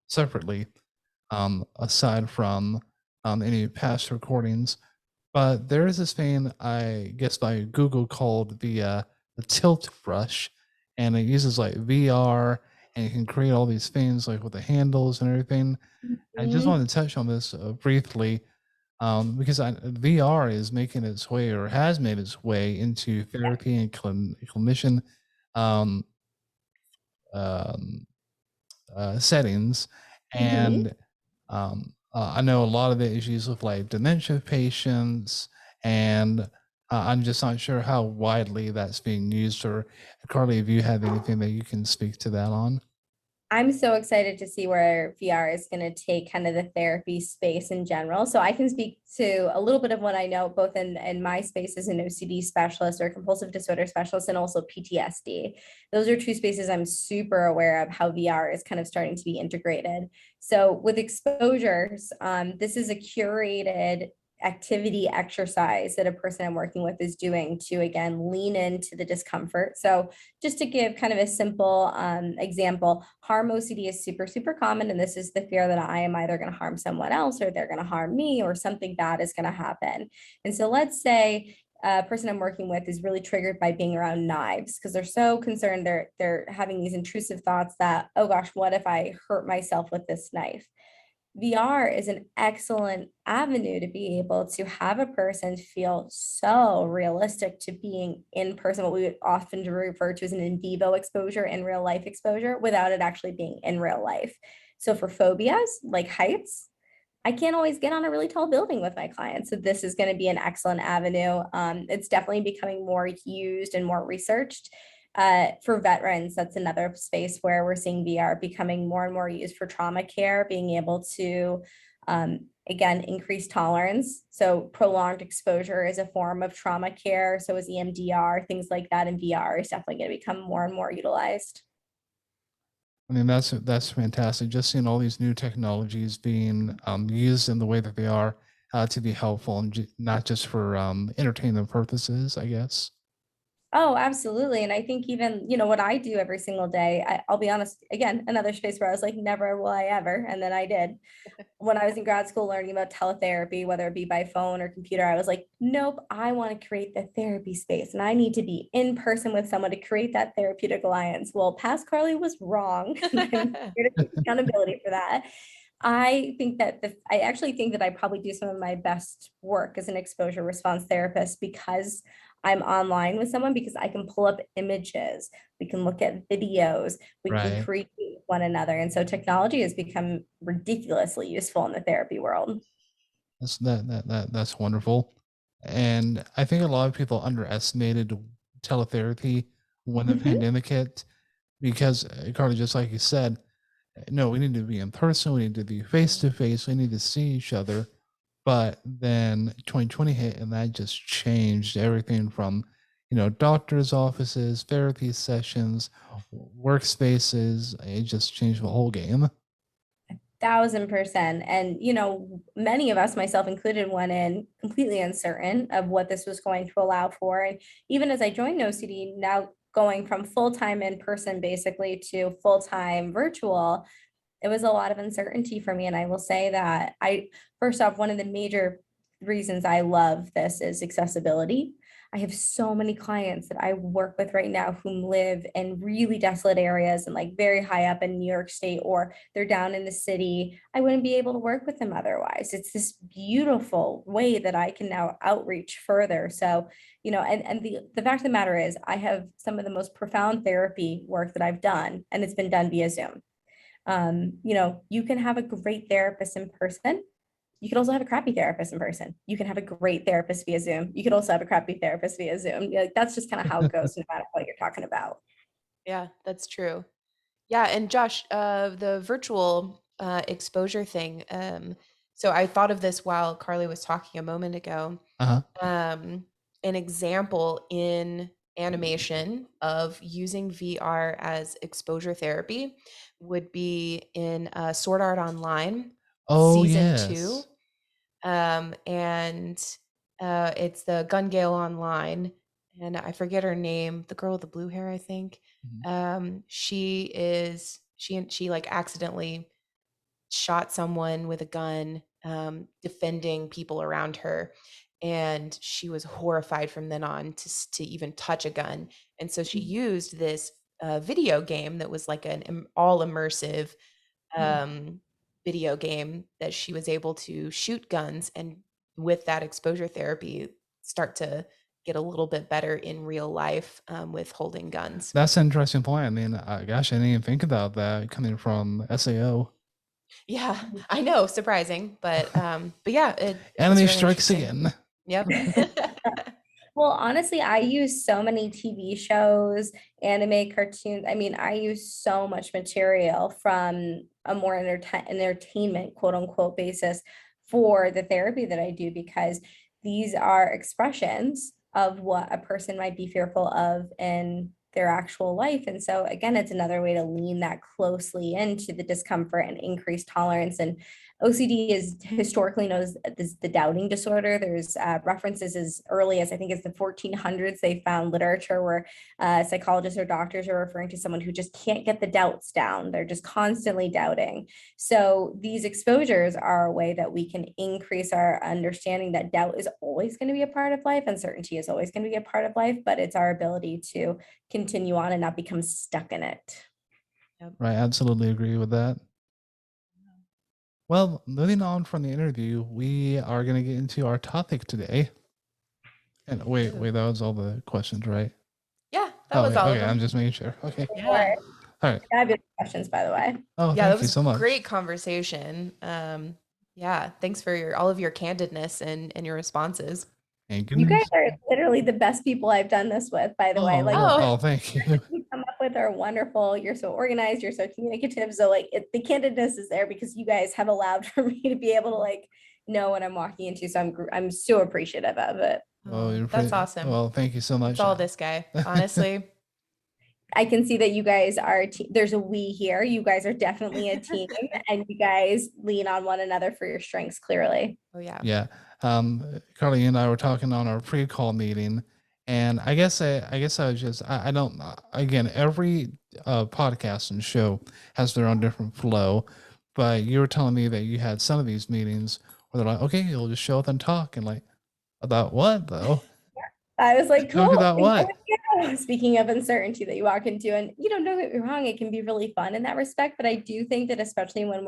separately, aside from any past recordings. But there is this thing, I guess, by Google called the tilt brush, and it uses like VR, and you can create all these things like with the handles and everything. I just Mhm. wanted to touch on this briefly because VR is making its way or has made its way into therapy and clinician um, um, settings, Mhm. and I know a lot of the issues with like dementia patients, and I'm just not sure how widely that's being used. Or Carly, if you have anything that you can speak to that on. I'm so excited to see where VR is going to take kind of the therapy space in general. So I can speak to a little bit of what I know, both in my space as an OCD specialist or compulsive disorder specialist, and also PTSD. Those are two spaces I'm super aware of how VR is kind of starting to be integrated. So with exposures, this is a curated activity exercise that a person I'm working with is doing to again lean into the discomfort. So just to give kind of a simple example, harm OCD is super, super common. And this is the fear that I am either going to harm someone else or they're going to harm me or something bad is going to happen. And so let's say a person I'm working with is really triggered by being around knives because they're so concerned. They're having these intrusive thoughts that, oh gosh, what if I hurt myself with this knife? VR is an excellent avenue to be able to have a person feel so realistic to being in person, what we would often refer to as an in vivo exposure, in real life exposure, without it actually being in real life. So for phobias like heights, I can't always get on a really tall building with my clients. So this is going to be an excellent avenue. It's definitely becoming more used and more researched. For veterans, that's another space where we're seeing VR becoming more and more used for trauma care, being able to, again, increase tolerance. So prolonged exposure is a form of trauma care. So is EMDR, things like that, and VR is definitely going to become more and more utilized. I mean, that's fantastic. Just seeing all these new technologies being used in the way that they are to be helpful and not just for entertainment purposes, I guess. Oh, absolutely. And I think even, what I do every single day, I'll be honest, again, another space where I was like, never will I ever. And then I did. When I was in grad school learning about teletherapy, whether it be by phone or computer, I was like, nope, I want to create the therapy space and I need to be in person with someone to create that therapeutic alliance. Well, past Carly was wrong. And I'm here to take accountability for that. I actually think that I probably do some of my best work as an exposure response therapist because I'm online with someone, because I can pull up images, we can look at videos, we can Right. create one another. And so technology has become ridiculously useful in the therapy world. That's wonderful. And I think a lot of people underestimated teletherapy when the Mhm. pandemic hit because, Carly, just like you said, no, we need to be in person, we need to be face to face, we need to see each other. But then 2020 hit and that just changed everything from, doctors' offices, therapy sessions, workspaces. It just changed the whole game. 1,000%. And, many of us, myself included, went in completely uncertain of what this was going to allow for. And even as I joined OCD, now going from full-time in person basically to full-time virtual, it was a lot of uncertainty for me. And I will say that first off, one of the major reasons I love this is accessibility. I have so many clients that I work with right now who live in really desolate areas and like very high up in New York State, or they're down in the city. I wouldn't be able to work with them otherwise. It's this beautiful way that I can now outreach further. So, and the fact of the matter is, I have some of the most profound therapy work that I've done, and it's been done via Zoom. You can have a great therapist in person. You could also have a crappy therapist in person. You can have a great therapist via Zoom. You could also have a crappy therapist via Zoom. Like, that's just kind of how it goes, no matter what you're talking about. Yeah, that's true. Yeah, and Josh, the virtual exposure thing. So I thought of this while Carly was talking a moment ago. Uh-huh. An example in animation of using VR as exposure therapy would be in Sword Art Online Oh, season 2. yes. And it's the Gun Gale Online, and I forget her name, the girl with the blue hair, I think. Mhm. She like accidentally shot someone with a gun, defending people around her, and she was horrified from then on to even touch a gun. And so she used this video game that was like an all immersive um, video game that she was able to shoot guns, and with that exposure therapy start to get a little bit better in real life with holding guns. That's an interesting point. I mean, gosh, I didn't even think about that coming from SAO. Yeah, I know, surprising, but yeah, it was Anime really strikes interesting. again. Yep. Well, honestly, I use so many TV shows, anime, cartoons. I mean, I use so much material from a more entertainment, quote unquote, basis for the therapy that I do, because these are expressions of what a person might be fearful of in their actual life. And so, again, it's another way to lean that closely into the discomfort and increase tolerance. And OCD is historically known as the doubting disorder. There's references as early as, I think it's the 1400s. They found literature where psychologists or doctors are referring to someone who just can't get the doubts down. They're just constantly doubting. So these exposures are a way that we can increase our understanding that doubt is always going to be a part of life. Uncertainty is always going to be a part of life, but it's our ability to continue on and not become stuck in it. Yep. Right, absolutely agree with that. Well, moving on from the interview, we are going to get into our topic today. And wait, that was all the questions, right? Yeah, that was all of okay, I'm them. just making sure. Okay. Yeah. All right. Fabulous questions, by the way. Oh, Yeah, that thank you was so much. great conversation. Yeah, thanks for all of your candidness and your responses. And You guys goodness. are literally the best people I've done this with, by the way. Like, Oh. Thank you. you come up with are wonderful. You're so organized. You're so communicative. So like the candidness is there because you guys have allowed for me to be able to like know what I'm walking into. So I'm so appreciative of it. Oh, That's awesome. Well, thank you so much. It's all this guy, honestly. I can see that you guys are there's a we here. You guys are definitely a team, and you guys lean on one another for your strengths, clearly. Oh yeah. Yeah. Carly and I were talking on our pre-call meeting, And I guess I was just I don't again every podcast and show has their own different flow, but you were telling me that you had some of these meetings where they're like, okay, you'll just show up and talk, and like about what though? I was like, Talk cool. about what? Speaking of uncertainty that you walk into, and don't get me wrong, it can be really fun in that respect. But I do think that especially when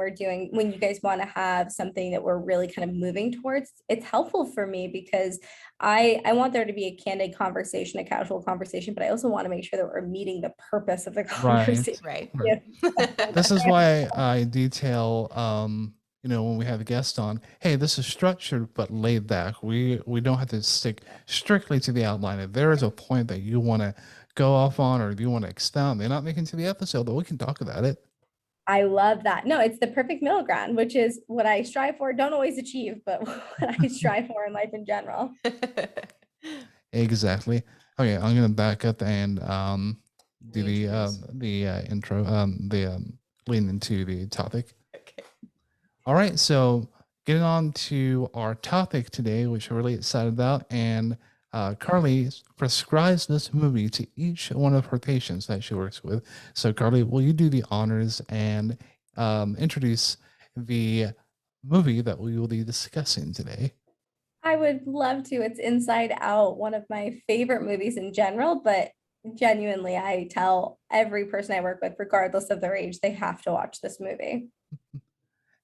you guys want to have something that we're really kind of moving towards, it's helpful for me because I want there to be a candid conversation, a casual conversation, but I also want to make sure that we're meeting the purpose of the conversation. Right. Right. This is why I detail when we have a guest on, hey, this is structured but laid back. We don't have to stick strictly to the outline. If there is a point that you want to go off on or if you want to expound, may not make it into the episode, but we can talk about it. I love that. No, it's the perfect middle ground, which is what I strive for. Don't always achieve, but what I strive for in life in general. Exactly. Okay, I'm gonna back up and do the intro, lean into the topic. Okay. All right, so getting on to our topic today, which we're really excited about, and Carly prescribes this movie to each one of her patients that she works with. So, Carly, will you do the honors and introduce the movie that we will be discussing today? I would love to. It's Inside Out, one of my favorite movies in general, but genuinely, I tell every person I work with, regardless of their age, they have to watch this movie.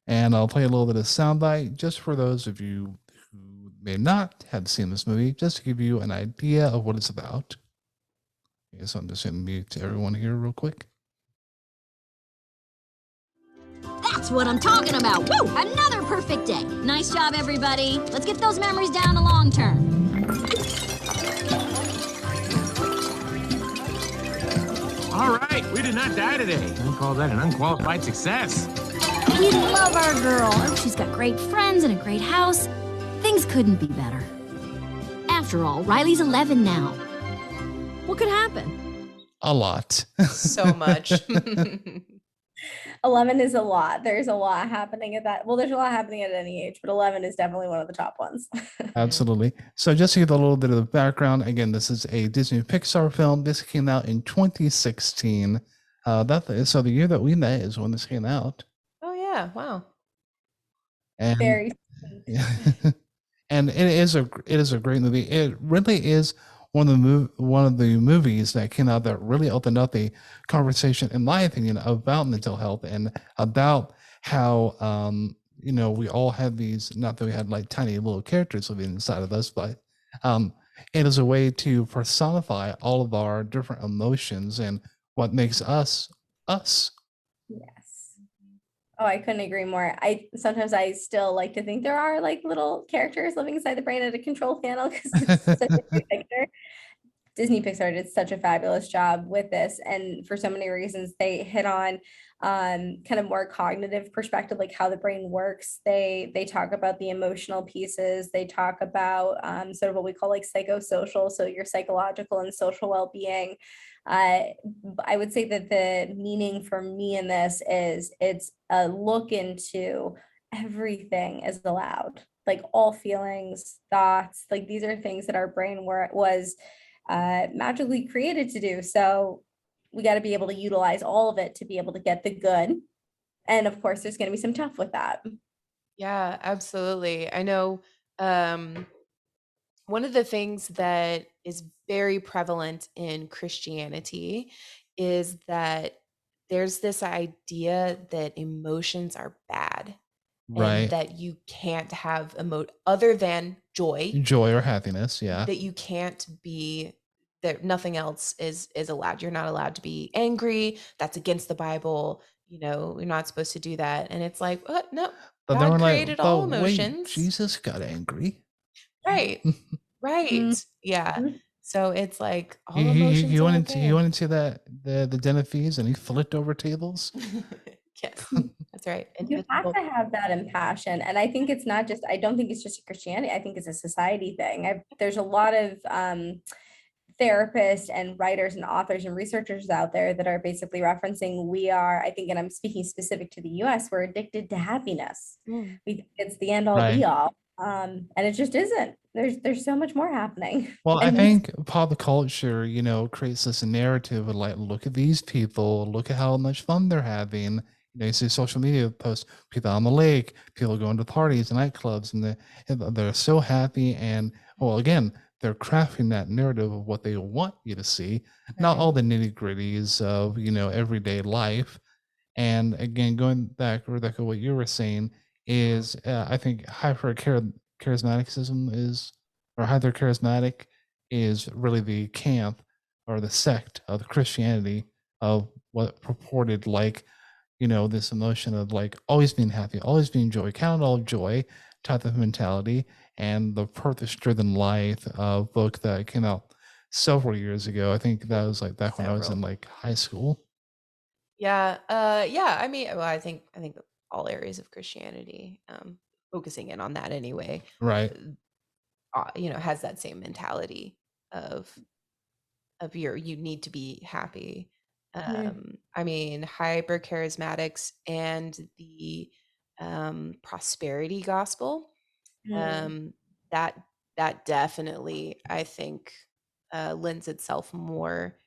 And I'll play a little bit of soundbite just for those of you who may not have seen this movie, just to give you an idea of what it's about. Okay, so I'm just going to mute everyone here real quick. That's what I'm talking about. Woo! Another perfect day. Nice job, everybody. Let's get those memories down the long term. All right, we did not die today. I call that an unqualified success. We love our girl. Oh, she's got great friends and a great house. Things couldn't be better. After all, Riley's 11 now. What could happen? A lot. So much. 11 is a lot. There's a lot happening at that. Well, there's a lot happening at any age, but 11 is definitely one of the top ones. Absolutely. So just to give a little bit of the background, again, this is a Disney Pixar film. This came out in 2016. So the year that we met is when this came out. Oh yeah! Wow. And, Very. Yeah. And it is a great movie. It really is one of the movies that came out that really opened up the conversation, in my opinion, about mental health and about how we all have these, not that we had like tiny little characters living inside of us, but it is a way to personify all of our different emotions and what makes us us. Yes. Oh, I couldn't agree more. Sometimes I still like to think there are like little characters living inside the brain at a control panel because it's such a great picture. Disney Pixar did such a fabulous job with this, and for so many reasons, they hit on kind of more cognitive perspective, like how the brain works. They talk about the emotional pieces. They talk about sort of what we call like psychosocial, so your psychological and social well-being. I would say that the meaning for me in this is it's a look into everything is allowed, like all feelings, thoughts, like these are things that our brain was magically created to do. So we got to be able to utilize all of it to be able to get the good. And of course, there's going to be some tough with that. Yeah, absolutely. I know one of the things that is very prevalent in Christianity is that there's this idea that emotions are bad. Right. And that you can't have other than joy or happiness. Yeah. That you can't be, that nothing else is allowed. You're not allowed to be angry. That's against the Bible. You're not supposed to do that. And it's like, what? No, but God created all emotions. Wait, Jesus got angry. Right. Right. Mm-hmm. Yeah. So it's like all emotions. He went into the den of thieves and he flipped over tables. Yes, that's right. And you have to have that in passion. And I think it's not just, I don't think it's just a Christianity. I think it's a society thing. There's a lot of therapists and writers and authors and researchers out there that are basically referencing I think, and I'm speaking specific to the US, we're addicted to happiness. We think it's the end all be all. And it just isn't. There's so much more happening. Well, I And think pop culture, creates this narrative of like, look at these people, look at how much fun they're having. You see social media posts, people on the lake, people going to parties, nightclubs, and they're so happy. And well, again, they're crafting that narrative of what they want you to see, not all the nitty gritties of everyday life. And again, going back, Rebecca, what you were saying is, I think charismaticism is, or hyper charismatic is really the camp or the sect of the Christianity of what purported like, this emotion of like always being happy, always being joy, count it all joy type of mentality, and the purpose driven life book that came out several years ago. I think that was like back when I was in like high school. Yeah. Yeah. I mean, well, I think all areas of Christianity, focusing in on that anyway, Right. has that same mentality of you need to be happy. I mean, hyper charismatics and the prosperity gospel, that definitely, I think, lends itself more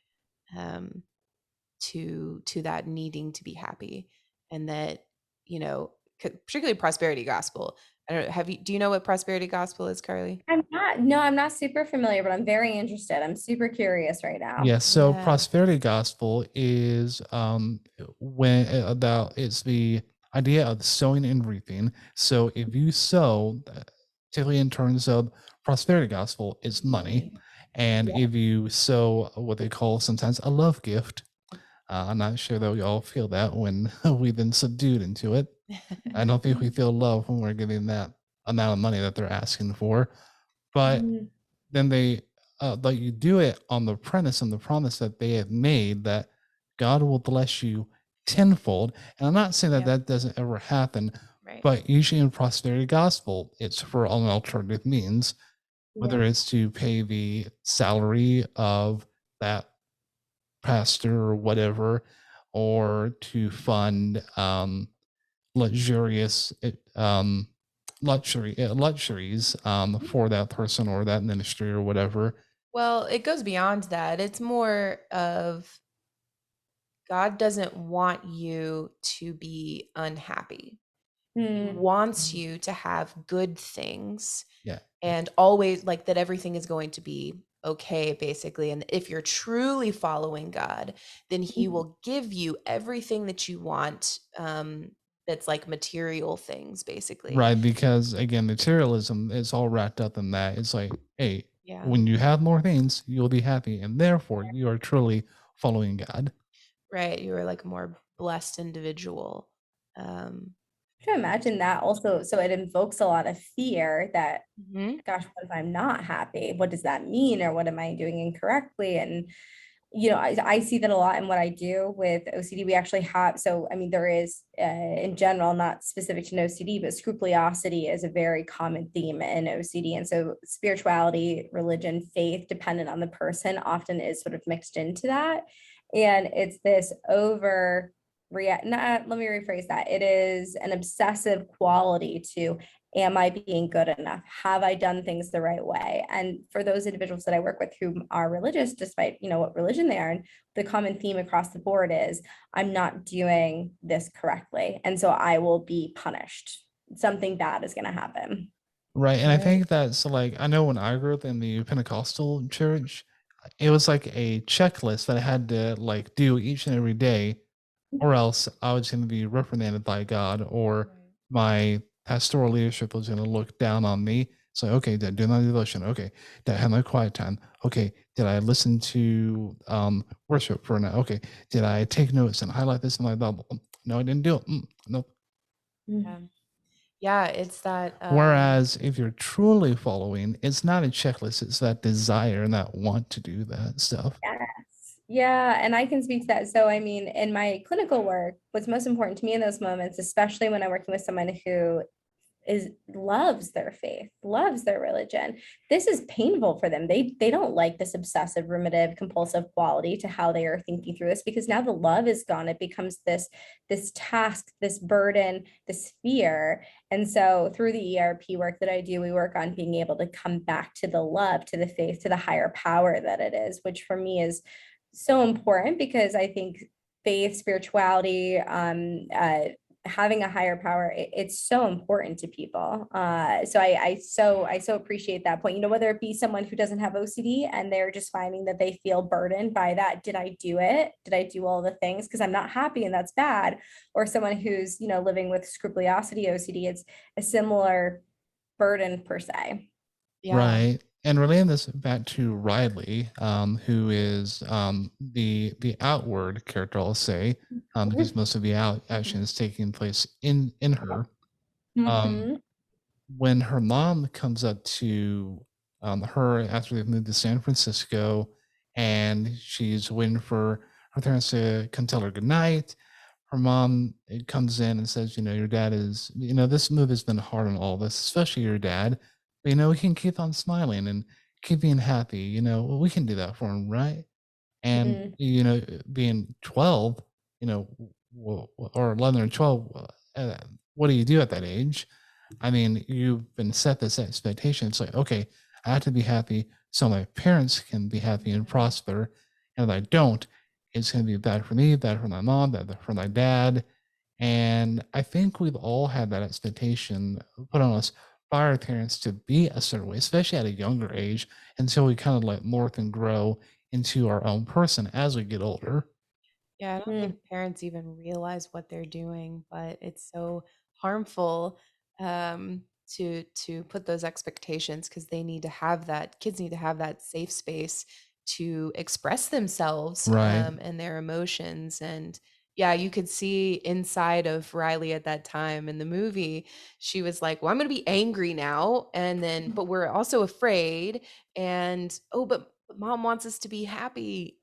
to that needing to be happy, and that particularly prosperity gospel. I don't know. Do you know what prosperity gospel is, Carly? I'm not super familiar, but I'm very interested. I'm super curious right now. Yes. So Yeah. prosperity gospel is when about it's the idea of sowing and reaping. So if you sow, typically in terms of prosperity gospel, it's money. And if you sow what they call sometimes a love gift, I'm not sure that we all feel that when we've been subdued into it. I don't think we feel love when we're giving that amount of money that they're asking for. But then they like you do it on the premise and the promise that they have made that God will bless you tenfold. And I'm not saying that that doesn't ever happen, Right. but usually in prosperity gospel, it's for an alternative means, whether it's to pay the salary of that pastor or whatever, or to fund luxurious luxuries for that person or that ministry or whatever. Well, it goes beyond that. It's more of God doesn't want you to be unhappy. He wants you to have good things. Yeah. And always like that everything is going to be okay, basically. And if you're truly following God, then he will give you everything that you want. That's like material things, basically. Right, because again, materialism is all wrapped up in that. It's like, hey, Yeah. when you have more things, you'll be happy, and therefore you are truly following God. Right. You are like a more blessed individual. To imagine that also, so it invokes a lot of fear that, gosh, what if I'm not happy? What does that mean? Or what am I doing incorrectly? And, I see that a lot in what I do with OCD. We actually have, so, I mean, there is in general, not specific to OCD, but scrupulosity is a very common theme in OCD. And so spirituality, religion, faith, dependent on the person, often is sort of mixed into that. And it's this let me rephrase that. It is an obsessive quality to, am I being good enough? Have I done things the right way? And for those individuals that I work with who are religious, despite, what religion they are, and the common theme across the board is, I'm not doing this correctly. And so I will be punished. Something bad is going to happen. Right. And I think that's like, I know when I grew up in the Pentecostal church, it was like a checklist that I had to like do each and every day, or else I was going to be reprimanded by God, or my pastoral leadership was going to look down on me. So, okay, did I do my devotion? Okay, did I have my quiet time? Okay, did I listen to worship for now? Okay, did I take notes and highlight this in my Bible? No, I didn't do it. Nope. Yeah, it's that. Whereas if you're truly following, it's not a checklist, it's that desire and that want to do that stuff. Yeah, and I can speak to that. So, I mean, in my clinical work, what's most important to me in those moments, especially when I'm working with someone who loves their faith, loves their religion. This is painful for them. They don't like this obsessive, ruminative, compulsive quality to how they are thinking through this, because now the love is gone. It becomes this task, this burden, this fear. And so through the ERP work that I do, we work on being able to come back to the love, to the faith, to the higher power that it is, which for me is so important, because I think faith, spirituality, having a higher power, it's so important to people. So I so appreciate that point. Whether it be someone who doesn't have OCD and they're just finding that they feel burdened by that. Did I do it? Did I do all the things? Because I'm not happy and that's bad. Or someone who's, living with scrupulosity OCD, it's a similar burden per se. Yeah. Right. And relating this back to Riley, who is the outward character, I'll say, because most of the action is taking place in her. Mhm. When her mom comes up to her after they've moved to San Francisco, and she's waiting for her parents to come tell her goodnight, her mom comes in and says, your dad is, this move has been hard on all of us, especially your dad. But, we can keep on smiling and keep being happy. We can do that for him, right? And, being 12, or 11 or 12, what do you do at that age? I mean, you've been set this expectation. It's like, okay, I have to be happy so my parents can be happy and prosper. And if I don't, it's going to be bad for me, bad for my mom, bad for my dad. And I think we've all had that expectation put on us by our parents to be a certain way, especially at a younger age, until we kind of like morph and grow into our own person as we get older. Yeah, I don't think parents even realize what they're doing, but it's so harmful to put those expectations, because they need to have that. Kids need to have that safe space to express themselves Right. and their emotions. And yeah, you could see inside of Riley at that time in the movie. She was like, "Well, I'm going to be angry now," and then, but we're also afraid. And oh, but mom wants us to be happy.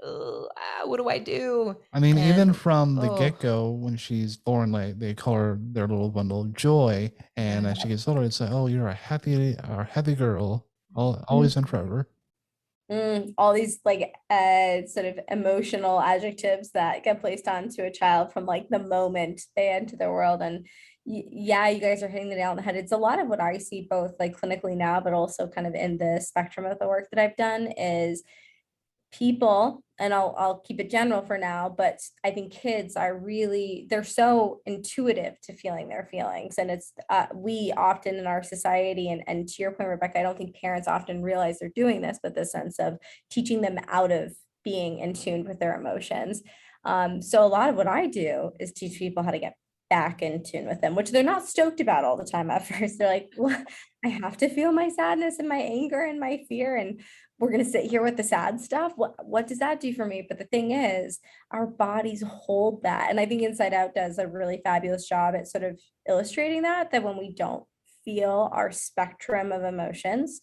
What do I do? I mean, even And from the oh, get-go, when she's born, like they call her their little bundle of joy, and as she gets older, it's like, oh, you're a happy girl, always and forever. All these sort of emotional adjectives that get placed onto a child from like the moment they enter the world. And yeah, you guys are hitting the nail on the head. It's a lot of what I see both like clinically now, but also kind of in the spectrum of the work that I've done is people, and I'll keep it general for now, but I think kids are really, they're so intuitive to feeling their feelings. And it's we often in our society, and to your point, Rebecca, I don't think parents often realize they're doing this, but the sense of teaching them out of being in tune with their emotions. So a lot of what I do is teach people how to get back in tune with them, which they're not stoked about all the time at first. They're like, well, I have to feel my sadness and my anger and my fear, and we're going to sit here with the sad stuff. What does that do for me? But the thing is, our bodies hold that. And I think Inside Out does a really fabulous job at sort of illustrating that when we don't feel our spectrum of emotions,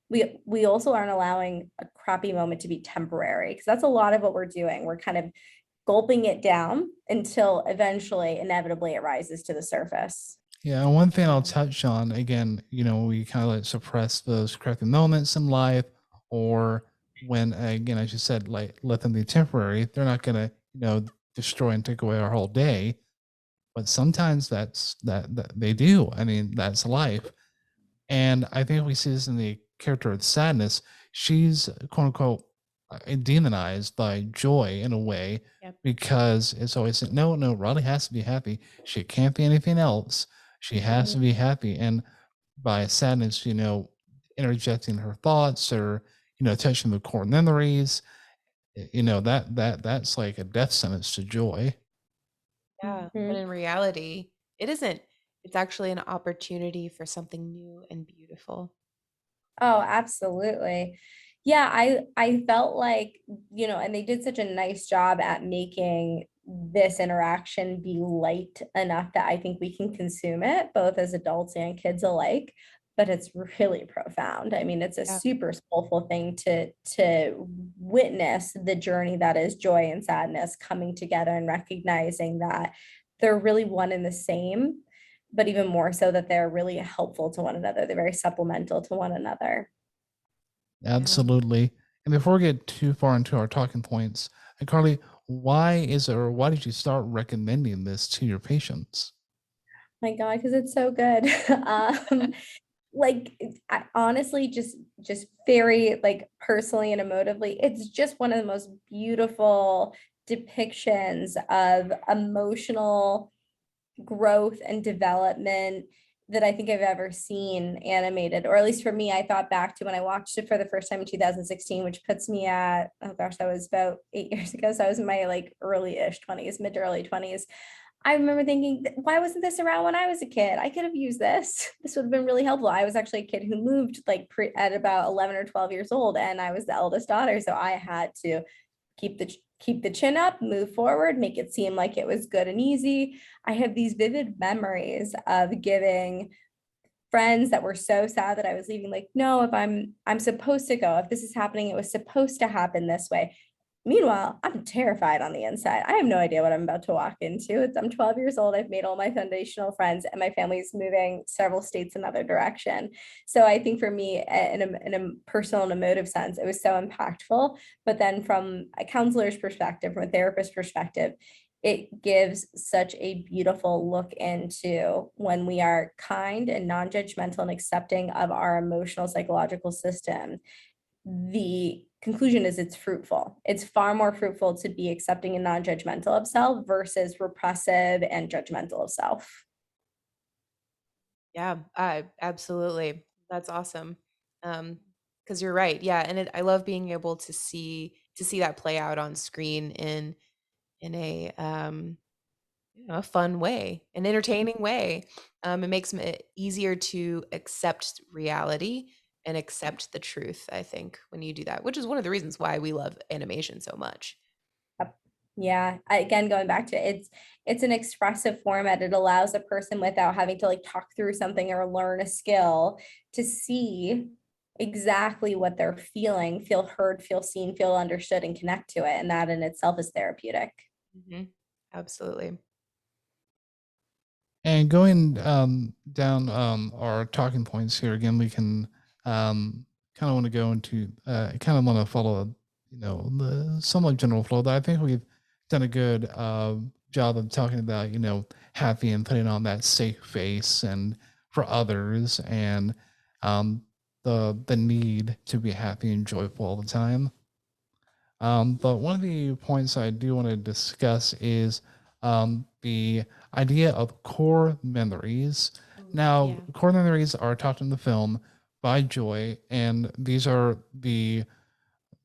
we also aren't allowing a crappy moment to be temporary, because that's a lot of what we're doing. We're kind of gulping it down until eventually, inevitably, it rises to the surface. Yeah, and one thing I'll touch on again, we kind of like suppress those crappy moments in life, or when again, as you said, like let them be temporary. They're not gonna, destroy and take away our whole day. But sometimes that they do. I mean, that's life. And I think we see this in the character of Sadness. She's quote unquote demonized by joy in a way. Yep. Because it's always no, Riley has to be happy. She can't be anything else. She has to be happy. And by Sadness, interjecting her thoughts, or touching the core memories, that's like a death sentence to joy. yeah. But in reality, it isn't. It's actually an opportunity for something new and beautiful. Oh, absolutely. Yeah, I felt like, and they did such a nice job at making this interaction be light enough that I think we can consume it, both as adults and kids alike. But it's really profound. I mean, it's a super soulful thing to witness the journey that is joy and sadness coming together and recognizing that they're really one and the same. but even more so that they're really helpful to one another. They're very supplemental to one another. Absolutely. And before we get too far into our talking points, Carly, why did you start recommending this to your patients? My God, because it's so good. Like honestly, just very like personally and emotively, it's just one of the most beautiful depictions of emotional growth and development that I think I've ever seen animated, or at least for me. I thought back to when I watched it for the first time in 2016, which puts me at, oh gosh, that was about 8 years ago. So I was in my like early-ish 20s, mid to early 20s. I remember thinking, why wasn't this around when I was a kid? I could have used this. This would have been really helpful. I was actually a kid who moved like at about 11 or 12 years old, and I was the eldest daughter. So I had to keep the chin up, move forward, make it seem like it was good and easy. I have these vivid memories of giving friends that were so sad that I was leaving, like, no, if I'm supposed to go, if this is happening, it was supposed to happen this way. Meanwhile, I'm terrified on the inside. I have no idea what I'm about to walk into. I'm 12 years old. I've made all my foundational friends, and my family's moving several states another direction. So I think for me, in a personal and emotive sense, it was so impactful. But then from a counselor's perspective, from a therapist perspective, it gives such a beautiful look into when we are kind and non-judgmental and accepting of our emotional psychological system. The conclusion is it's fruitful. It's far more fruitful to be accepting and non-judgmental of self versus repressive and judgmental of self. Yeah, absolutely. That's awesome. Because you're right. Yeah, and I love being able to see that play out on screen in a a fun way, an entertaining way. It makes it easier to accept reality and accept the truth, I think, when you do that, which is one of the reasons why we love animation so much. Yeah, again, going back to it, it's an expressive format. It allows a person, without having to like talk through something or learn a skill, to see exactly what they're feeling, feel heard, feel seen, feel understood, and connect to it. And that in itself is therapeutic. Absolutely. And going down our talking points here again, we can kind of want to go into kind of want to follow, the somewhat general flow that I think we've done a good job of talking about, happy and putting on that safe face and for others, and the need to be happy and joyful all the time. But one of the points I do want to discuss is the idea of core memories. Now, core memories are taught in the film by Joy, and these are the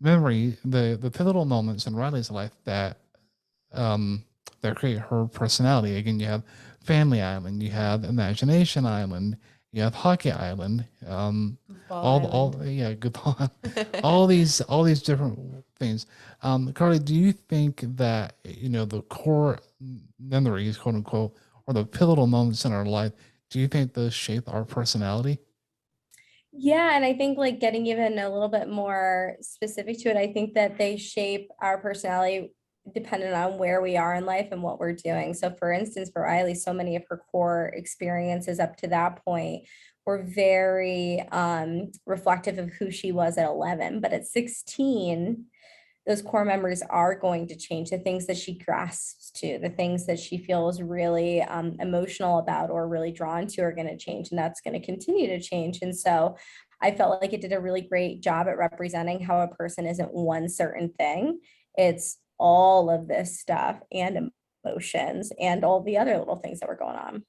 the pivotal moments in Riley's life that that create her personality. Again, you have Family Island, you have Imagination Island, you have Hockey Island, goodbye, all these different things. Carly, do you think that the core memories, quote unquote, or the pivotal moments in our life, do you think those shape our personality? Yeah, and I think like getting even a little bit more specific to it, I think that they shape our personality dependent on where we are in life and what we're doing. So for instance, for Riley, so many of her core experiences up to that point were very reflective of who she was at 11. But at 16, those core memories are going to change. The things that she grasps to, the things that she feels really emotional about or really drawn to are going to change, and that's going to continue to change. And so I felt like it did a really great job at representing how a person isn't one certain thing. It's all of this stuff and emotions and all the other little things that were going on.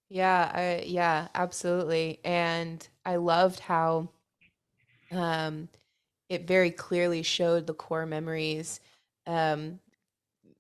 Yeah, absolutely. And I loved how um it very clearly showed the core memories, um,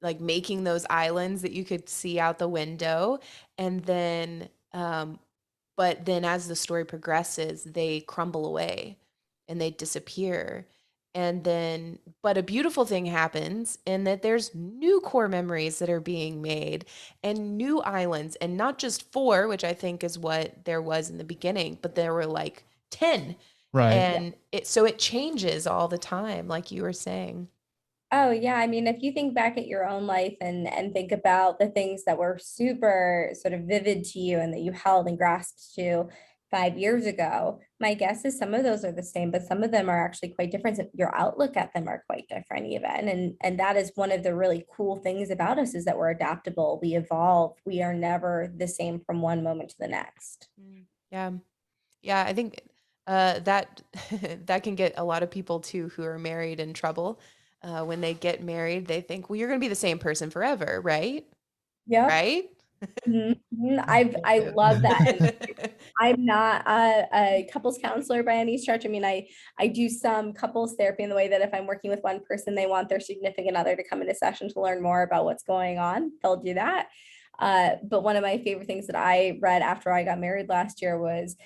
like making those islands that you could see out the window. And then, but then as the story progresses, they crumble away and they disappear. And then, but a beautiful thing happens in that there's new core memories that are being made and new islands, and not just four, which I think is what there was in the beginning, but there were like 10. Right. And it changes all the time, like you were saying. Oh yeah, I mean, if you think back at your own life and think about the things that were super sort of vivid to you and that you held and grasped to 5 years ago, my guess is some of those are the same, but some of them are actually quite different. So your outlook at them are quite different even. And that is one of the really cool things about us is that we're adaptable, we evolve, we are never the same from one moment to the next. Yeah. Yeah, I think that that can get a lot of people too who are married in trouble. When they get married, they think, well, you're going to be the same person forever, right? Yep. Right? I love that. And I'm not a couples counselor by any stretch. I mean, I do some couples therapy in the way that if I'm working with one person, they want their significant other to come into session to learn more about what's going on, they'll do that. But one of my favorite things that I read after I got married last year was,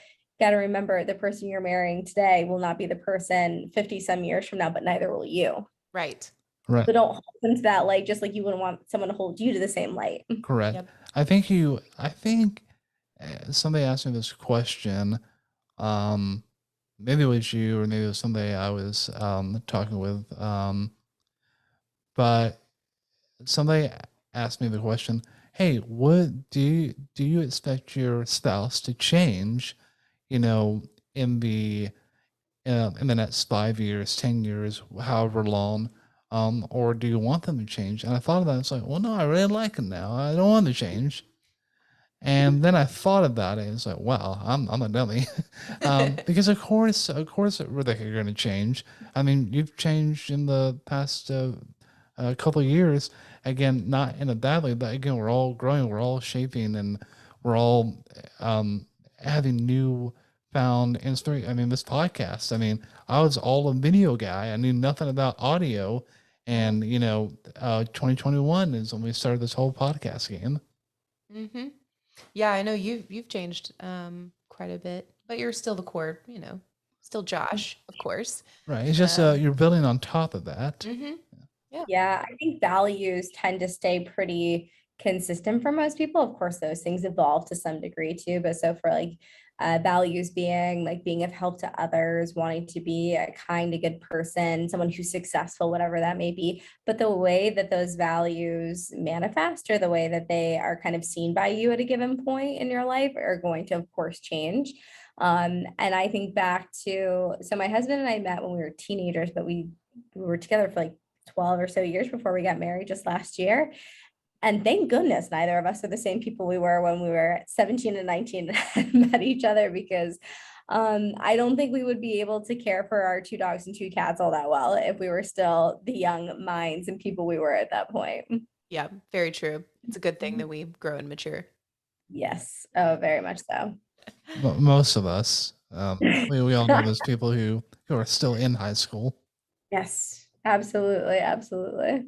got to remember the person you're marrying today will not be the person 50 some years from now, but neither will you. Right. Right. So don't hold them to that light, just like you wouldn't want someone to hold you to the same light. Correct. Yep. I think somebody asked me this question. Maybe it was you, or maybe it was somebody I was talking with. But somebody asked me the question, "Hey, what do you expect your spouse to change? You know, in the next 5 years, 10 years, however long." Or do you want them to change? And I thought of that. It's like, well, no, I really like them now. I don't want to change. And then I thought about it. And it's like, wow, I'm a dummy, because of course, Rebecca, you're going to change. I mean, you've changed in the past couple of years. Again, not in a bad way, but again, we're all growing, we're all shaping, and we're all having new found inspiration. I mean, this podcast. I mean, I was all a video guy. I knew nothing about audio, and 2021 is when we started this whole podcast game. Mm-hmm. Yeah, I know you've changed quite a bit, but you're still the core, still Josh, of course. Right. It's just you're building on top of that. Mm-hmm. Yeah, I think values tend to stay pretty consistent for most people. Of course, those things evolve to some degree too. But so for like values being like being of help to others, wanting to be a kind, a good person, someone who's successful, whatever that may be. But the way that those values manifest or the way that they are kind of seen by you at a given point in your life are going to, of course, change. And I think back to, so my husband and I met when we were teenagers, but we were together for like 12 or so years before we got married just last year. And thank goodness neither of us are the same people we were when we were 17 and 19 and met each other, because I don't think we would be able to care for our 2 dogs and 2 cats all that well if we were still the young minds and people we were at that point. Yeah, very true. It's a good thing that we grow and mature. Yes. Oh, very much so. Most of us, we all know those people who are still in high school. Yes, absolutely. Absolutely.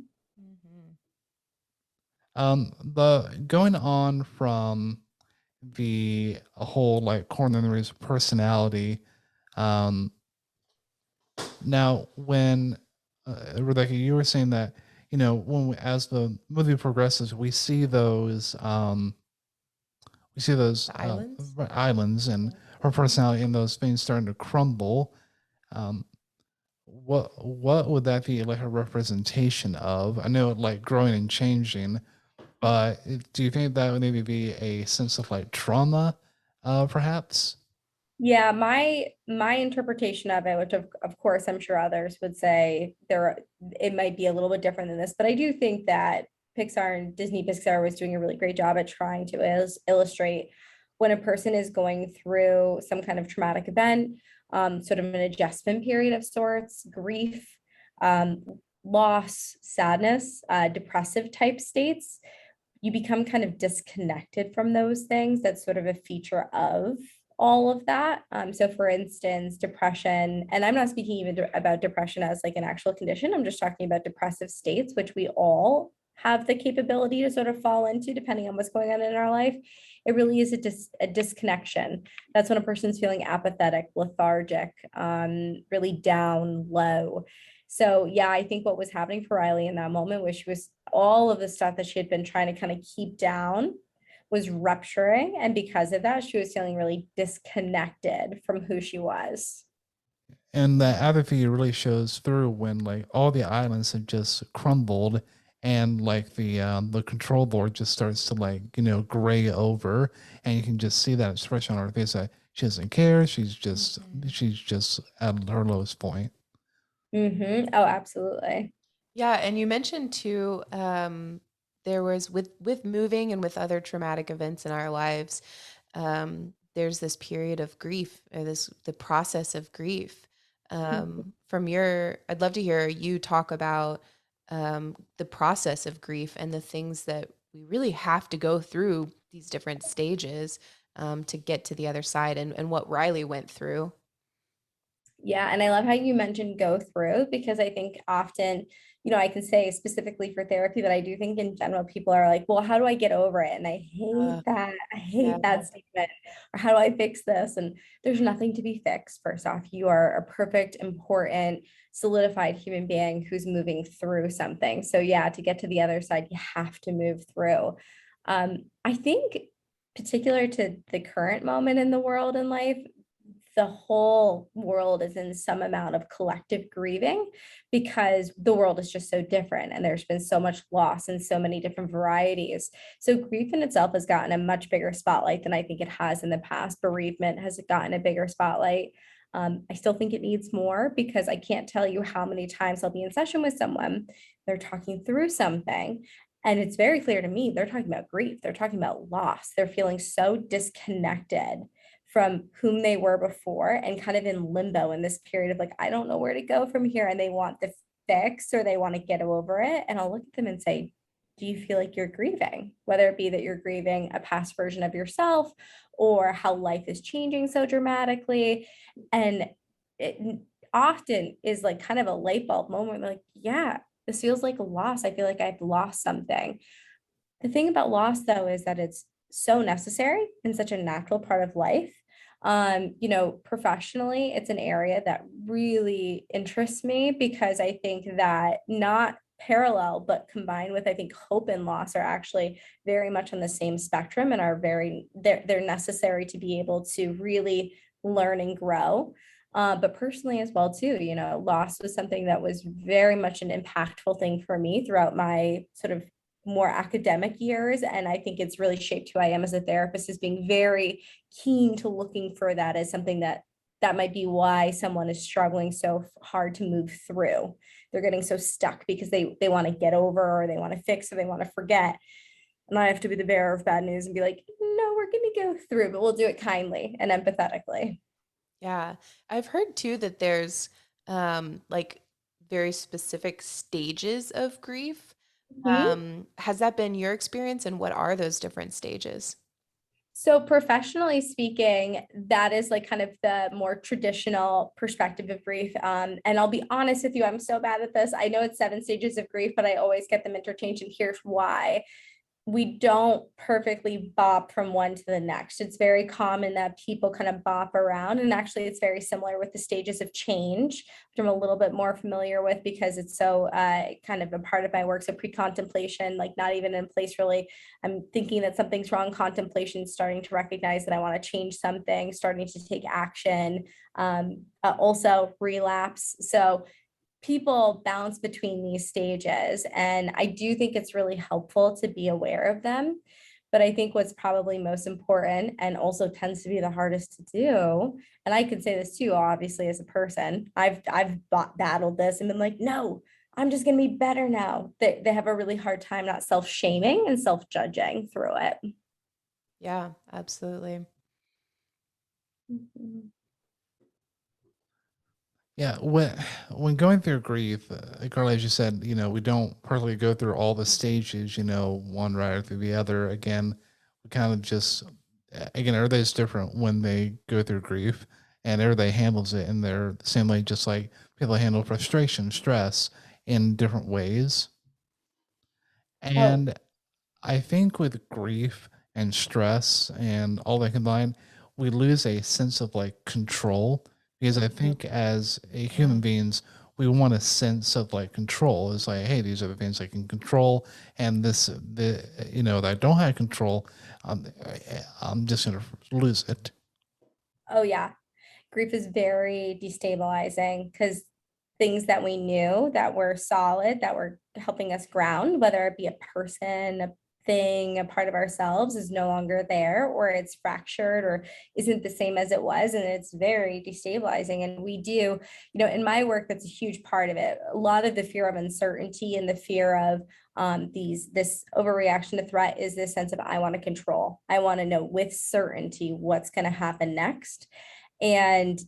The going on from the whole like core memories of personality. Now, when Rebecca, you were saying that as the movie progresses, we see those Islands? islands, and her personality and those things starting to crumble. What would that be like a representation of? I know like growing and changing, but do you think that would maybe be a sense of like trauma, perhaps? Yeah, my interpretation of it, which of course I'm sure others would say it might be a little bit different than this, but I do think that Pixar and Pixar was doing a really great job at trying to illustrate when a person is going through some kind of traumatic event, sort of an adjustment period of sorts, grief, loss, sadness, depressive type states. You become kind of disconnected from those things. That's sort of a feature of all of that. So for instance, depression, and I'm not speaking even about depression as like an actual condition. I'm just talking about depressive states, which we all have the capability to sort of fall into depending on what's going on in our life. It really is a disconnection. That's when a person's feeling apathetic, lethargic, really down low. So yeah, I think what was happening for Riley in that moment was she was all of the stuff that she had been trying to kind of keep down was rupturing. And because of that, she was feeling really disconnected from who she was. And the apathy really shows through when like all the islands have just crumbled, and like the control board just starts to like gray over, and you can just see that expression on her face. That she doesn't care. She's just at her lowest point. Oh, absolutely. Yeah, and you mentioned too, there was with moving and with other traumatic events in our lives, there's this period of grief, or the process of grief. From I'd love to hear you talk about the process of grief and the things that we really have to go through these different stages to get to the other side, and what Riley went through. Yeah, and I love how you mentioned go through, because I think often, I can say specifically for therapy, but I do think in general people are like, well, how do I get over it? And I hate that. I Yeah. hate that statement. Or how do I fix this? And there's nothing to be fixed. First off, you are a perfect, important, solidified human being who's moving through something. So yeah, to get to the other side, you have to move through. I think particular to the current moment in the world and life, the whole world is in some amount of collective grieving, because the world is just so different and there's been so much loss in so many different varieties. So grief in itself has gotten a much bigger spotlight than I think it has in the past. Bereavement has gotten a bigger spotlight. I still think it needs more, because I can't tell you how many times I'll be in session with someone, they're talking through something, and it's very clear to me they're talking about grief, they're talking about loss, they're feeling so disconnected from whom they were before, and kind of in limbo in this period of like, I don't know where to go from here. And they want the fix, or they want to get over it. And I'll look at them and say, do you feel like you're grieving? Whether it be that you're grieving a past version of yourself, or how life is changing so dramatically. And it often is like kind of a light bulb moment, like, yeah, this feels like a loss. I feel like I've lost something. The thing about loss, though, is that it's so necessary and such a natural part of life. Professionally, it's an area that really interests me, because I think that not parallel, but combined with, I think, hope and loss are actually very much on the same spectrum, and are they're necessary to be able to really learn and grow. But personally as well too, loss was something that was very much an impactful thing for me throughout my sort of more academic years. And I think it's really shaped who I am as a therapist, is being very keen to looking for that as something that might be why someone is struggling so hard to move through. They're getting so stuck because they want to get over, or they want to fix, or they want to forget. And I have to be the bearer of bad news and be like, no, we're going to go through, but we'll do it kindly and empathetically. Yeah. I've heard too that there's like very specific stages of grief. Has that been your experience, and what are those different stages? So professionally speaking, that is like kind of the more traditional perspective of grief. And I'll be honest with you, I'm so bad at this. I know it's 7 stages of grief, but I always get them interchanged, and here's why. We don't perfectly bop from one to the next. It's very common that people kind of bop around. And actually, it's very similar with the stages of change, which I'm a little bit more familiar with, because it's so kind of a part of my work. So pre-contemplation, like not even in place really. I'm thinking that something's wrong. Contemplation, starting to recognize that I want to change something, starting to take action. Also relapse. So people bounce between these stages, and I do think it's really helpful to be aware of them. But I think what's probably most important, and also tends to be the hardest to do, and I could say this too, obviously, as a person, I've battled this and been like, no, I'm just going to be better now. They have a really hard time not self-shaming and self-judging through it. Yeah, absolutely. Yeah, when going through grief, Carla, as you said, we don't perfectly go through all the stages, one right after the other. Again, we kind of just, again, everybody's different when they go through grief, and everybody handles it in their same way, just like people handle frustration, stress in different ways. Oh, And I think with grief and stress and all that combined, we lose a sense of like control, because I think as a human beings, we want a sense of like control. It's like, hey, these are the things I can control, and that I don't have control, I'm just gonna lose it. oh yeah. grief is very destabilizing because things that we knew that were solid, that were helping us ground, whether it be a person, a thing, a part of ourselves, is no longer there, or it's fractured or isn't the same as it was. And it's very destabilizing. And we do, in my work, that's a huge part of it. A lot of the fear of uncertainty and the fear of this overreaction to threat is this sense of, I want to control. I want to know with certainty what's going to happen next. And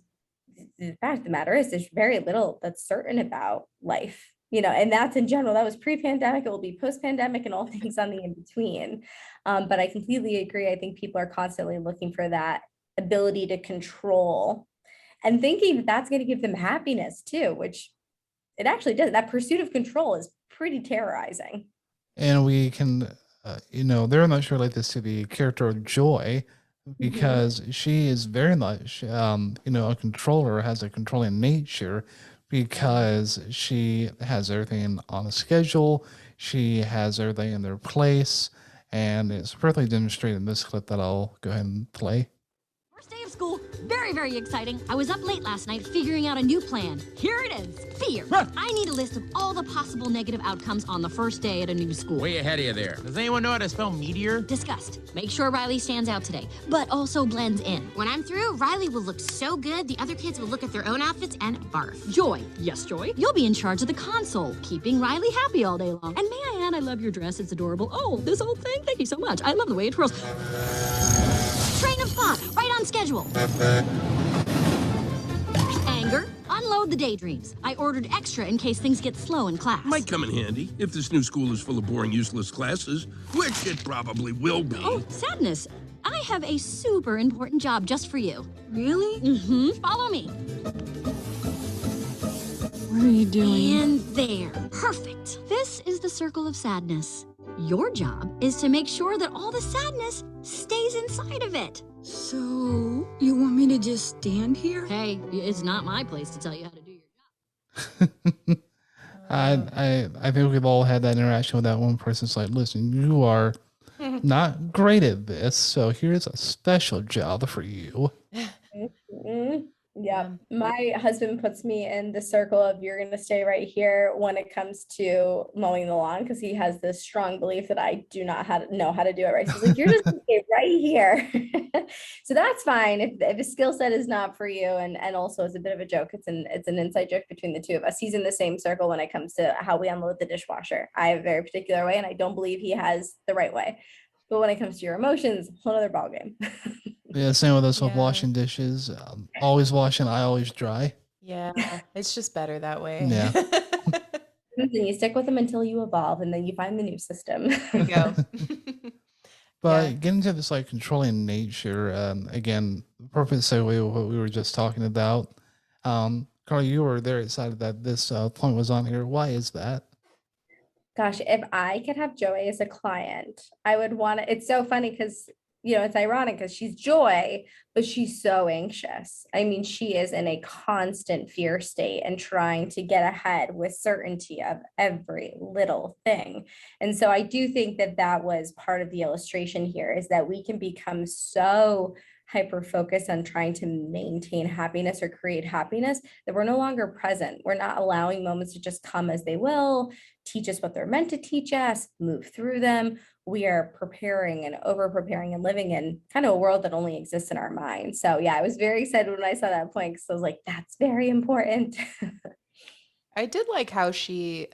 the fact of the matter is there's very little that's certain about life, and that's in general. That was pre-pandemic, it will be post-pandemic, and all things on the in-between. But I completely agree. I think people are constantly looking for that ability to control and thinking that that's going to give them happiness too, which it actually does. That pursuit of control is pretty terrorizing. And we can, very much relate this to the character of Joy, because she is very much, a controller, has a controlling nature, because she has everything on a schedule. She has everything in their place. And it's perfectly demonstrated in this clip that I'll go ahead and play. First day of school, very, very exciting. I was up late last night figuring out a new plan. Here it is, fear. I need a list of all the possible negative outcomes on the first day at a new school. Way ahead of you there. Does anyone know how to spell meteor? Disgust. Make sure Riley stands out today, but also blends in. When I'm through, Riley will look so good, the other kids will look at their own outfits and barf. Joy. Yes, Joy. You'll be in charge of the console, keeping Riley happy all day long. And may I add, I love your dress. It's adorable. Oh, this whole thing? Thank you so much. I love the way it twirls. Train of thought, right on schedule. Anger, unload the daydreams. I ordered extra in case things get slow in class. Might come in handy if this new school is full of boring, useless classes, which it probably will be. Oh, sadness. I have a super important job just for you. Really? Mm-hmm. Follow me. What are you doing? And there. Perfect. This is the circle of sadness. Your job is to make sure that all the sadness stays inside of it. So, you want me to just stand here? Hey, it's not my place to tell you how to do your job. I think we've all had that interaction with that one person. It's like, listen, you are not great at this, so here's a special job for you. Mm-hmm. Yeah, my husband puts me in the circle of, you're going to stay right here when it comes to mowing the lawn, because he has this strong belief that I do not know how to do it right. So he's like, you're just going to stay right here. So that's fine if a skill set is not for you. And also, it's a bit of a joke. It's an inside joke between the two of us. He's in the same circle when it comes to how we unload the dishwasher. I have a very particular way, and I don't believe he has the right way. But when it comes to your emotions, whole other ballgame. Yeah, same with us with Yeah. washing dishes. Always washing, I always dry. Yeah, it's just better that way. Yeah. And you stick with them until you evolve, and then you find the new system. There you go. But Yeah. getting to this like controlling nature, again, perfect segue with what we were just talking about. Carl, you were very excited that this point was on here. Why is that? Gosh, if I could have Joy as a client, I would want to. It's so funny because, it's ironic because she's Joy, but she's so anxious. I mean, she is in a constant fear state and trying to get ahead with certainty of every little thing. And so I do think that was part of the illustration here, is that we can become so hyper focused on trying to maintain happiness or create happiness that we're no longer present. We're not allowing moments to just come as they will, teach us what they're meant to teach us, move through them. We are preparing and over preparing and living in kind of a world that only exists in our mind. So yeah, I was very excited when I saw that point, because I was like, that's very important. I did like how she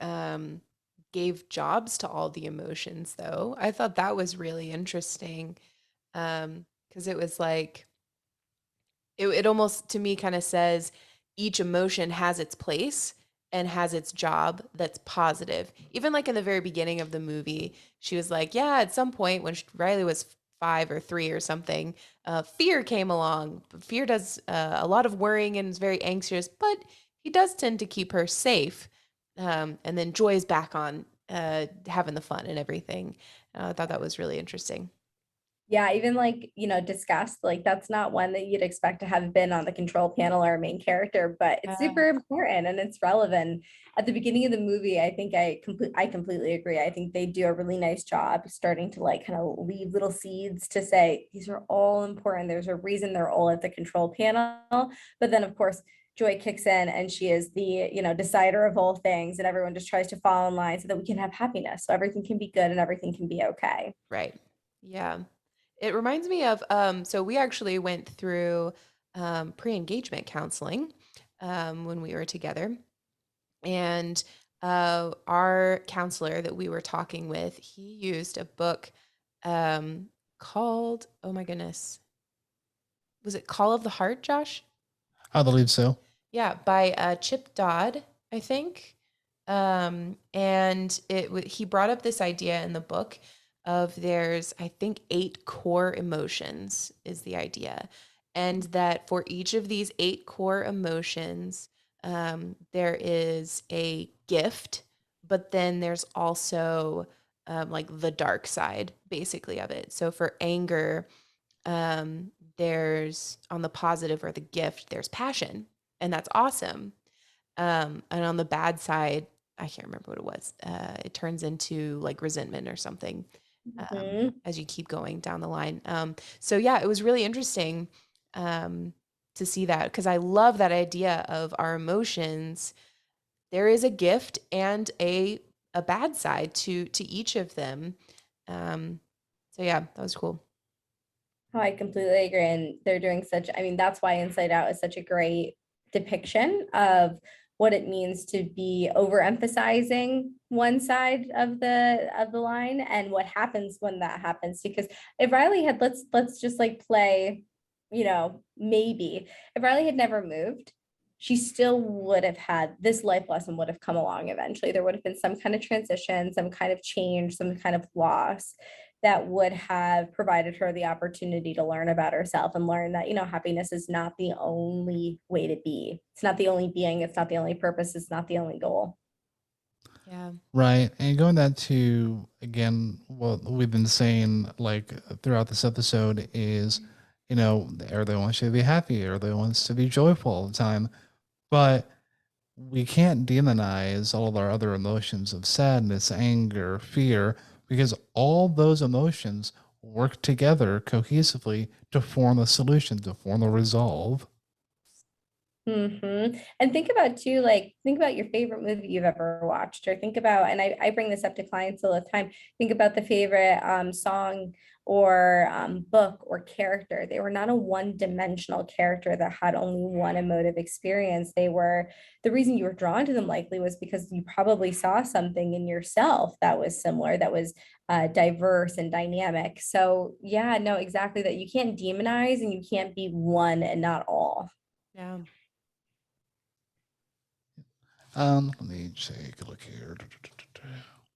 gave jobs to all the emotions, though. I thought that was really interesting, because it was like, it almost to me kind of says each emotion has its place and has its job that's positive. Even like in the very beginning of the movie, she was like, yeah, at some point when Riley was 5 or 3 or something, fear came along. Fear does a lot of worrying and is very anxious, but he does tend to keep her safe. And then Joy is back on having the fun and everything. I thought that was really interesting. Yeah, even like, disgust, like that's not one that you'd expect to have been on the control panel or a main character, but it's super important and it's relevant. At the beginning of the movie, I think I completely agree. I think they do a really nice job starting to like kind of leave little seeds to say these are all important. There's a reason they're all at the control panel. But then of course, Joy kicks in and she is the, decider of all things, and everyone just tries to fall in line so that we can have happiness. So everything can be good and everything can be okay. Right. Yeah. It reminds me of, so we actually went through pre-engagement counseling when we were together. And our counselor that we were talking with, he used a book called, oh my goodness, was it Call of the Heart, Josh? I believe so. Yeah, by Chip Dodd, I think. And he brought up this idea in the book of there's, I think, 8 core emotions is the idea. And that for each of these 8 core emotions, there is a gift, but then there's also like the dark side, basically, of it. So for anger, there's on the positive or the gift, there's passion, and that's awesome. And on the bad side, I can't remember what it was. It turns into like resentment or something as you keep going down the line. So yeah, it was really interesting to see that, because I love that idea of our emotions. There is a gift and a bad side to each of them. So yeah, that was cool. Oh, I completely agree. And they're doing that's why Inside Out is such a great depiction of what it means to be overemphasizing one side of the line and what happens when that happens. Because if Riley had, let's just like play, maybe if Riley had never moved, she still would have had this life lesson would have come along eventually. There would have been some kind of transition, some kind of change, some kind of loss that would have provided her the opportunity to learn about herself and learn that, happiness is not the only way to be. It's not the only being. It's not the only purpose. It's not the only goal. Yeah. Right. And going back to, again, what we've been saying like throughout this episode is, everybody wants you to be happy, everybody wants to be joyful all the time. But we can't demonize all of our other emotions of sadness, anger, fear, because all those emotions work together cohesively to form a solution, to form a resolve. And think about your favorite movie you've ever watched, or think about, and I bring this up to clients all the time, think about the favorite song or book or character. They were not a one-dimensional character that had only one emotive experience. The reason you were drawn to them likely was because you probably saw something in yourself that was similar, that was diverse and dynamic. So yeah, no, exactly, that you can't demonize and you can't be one and not all. Yeah. Let me take a look here.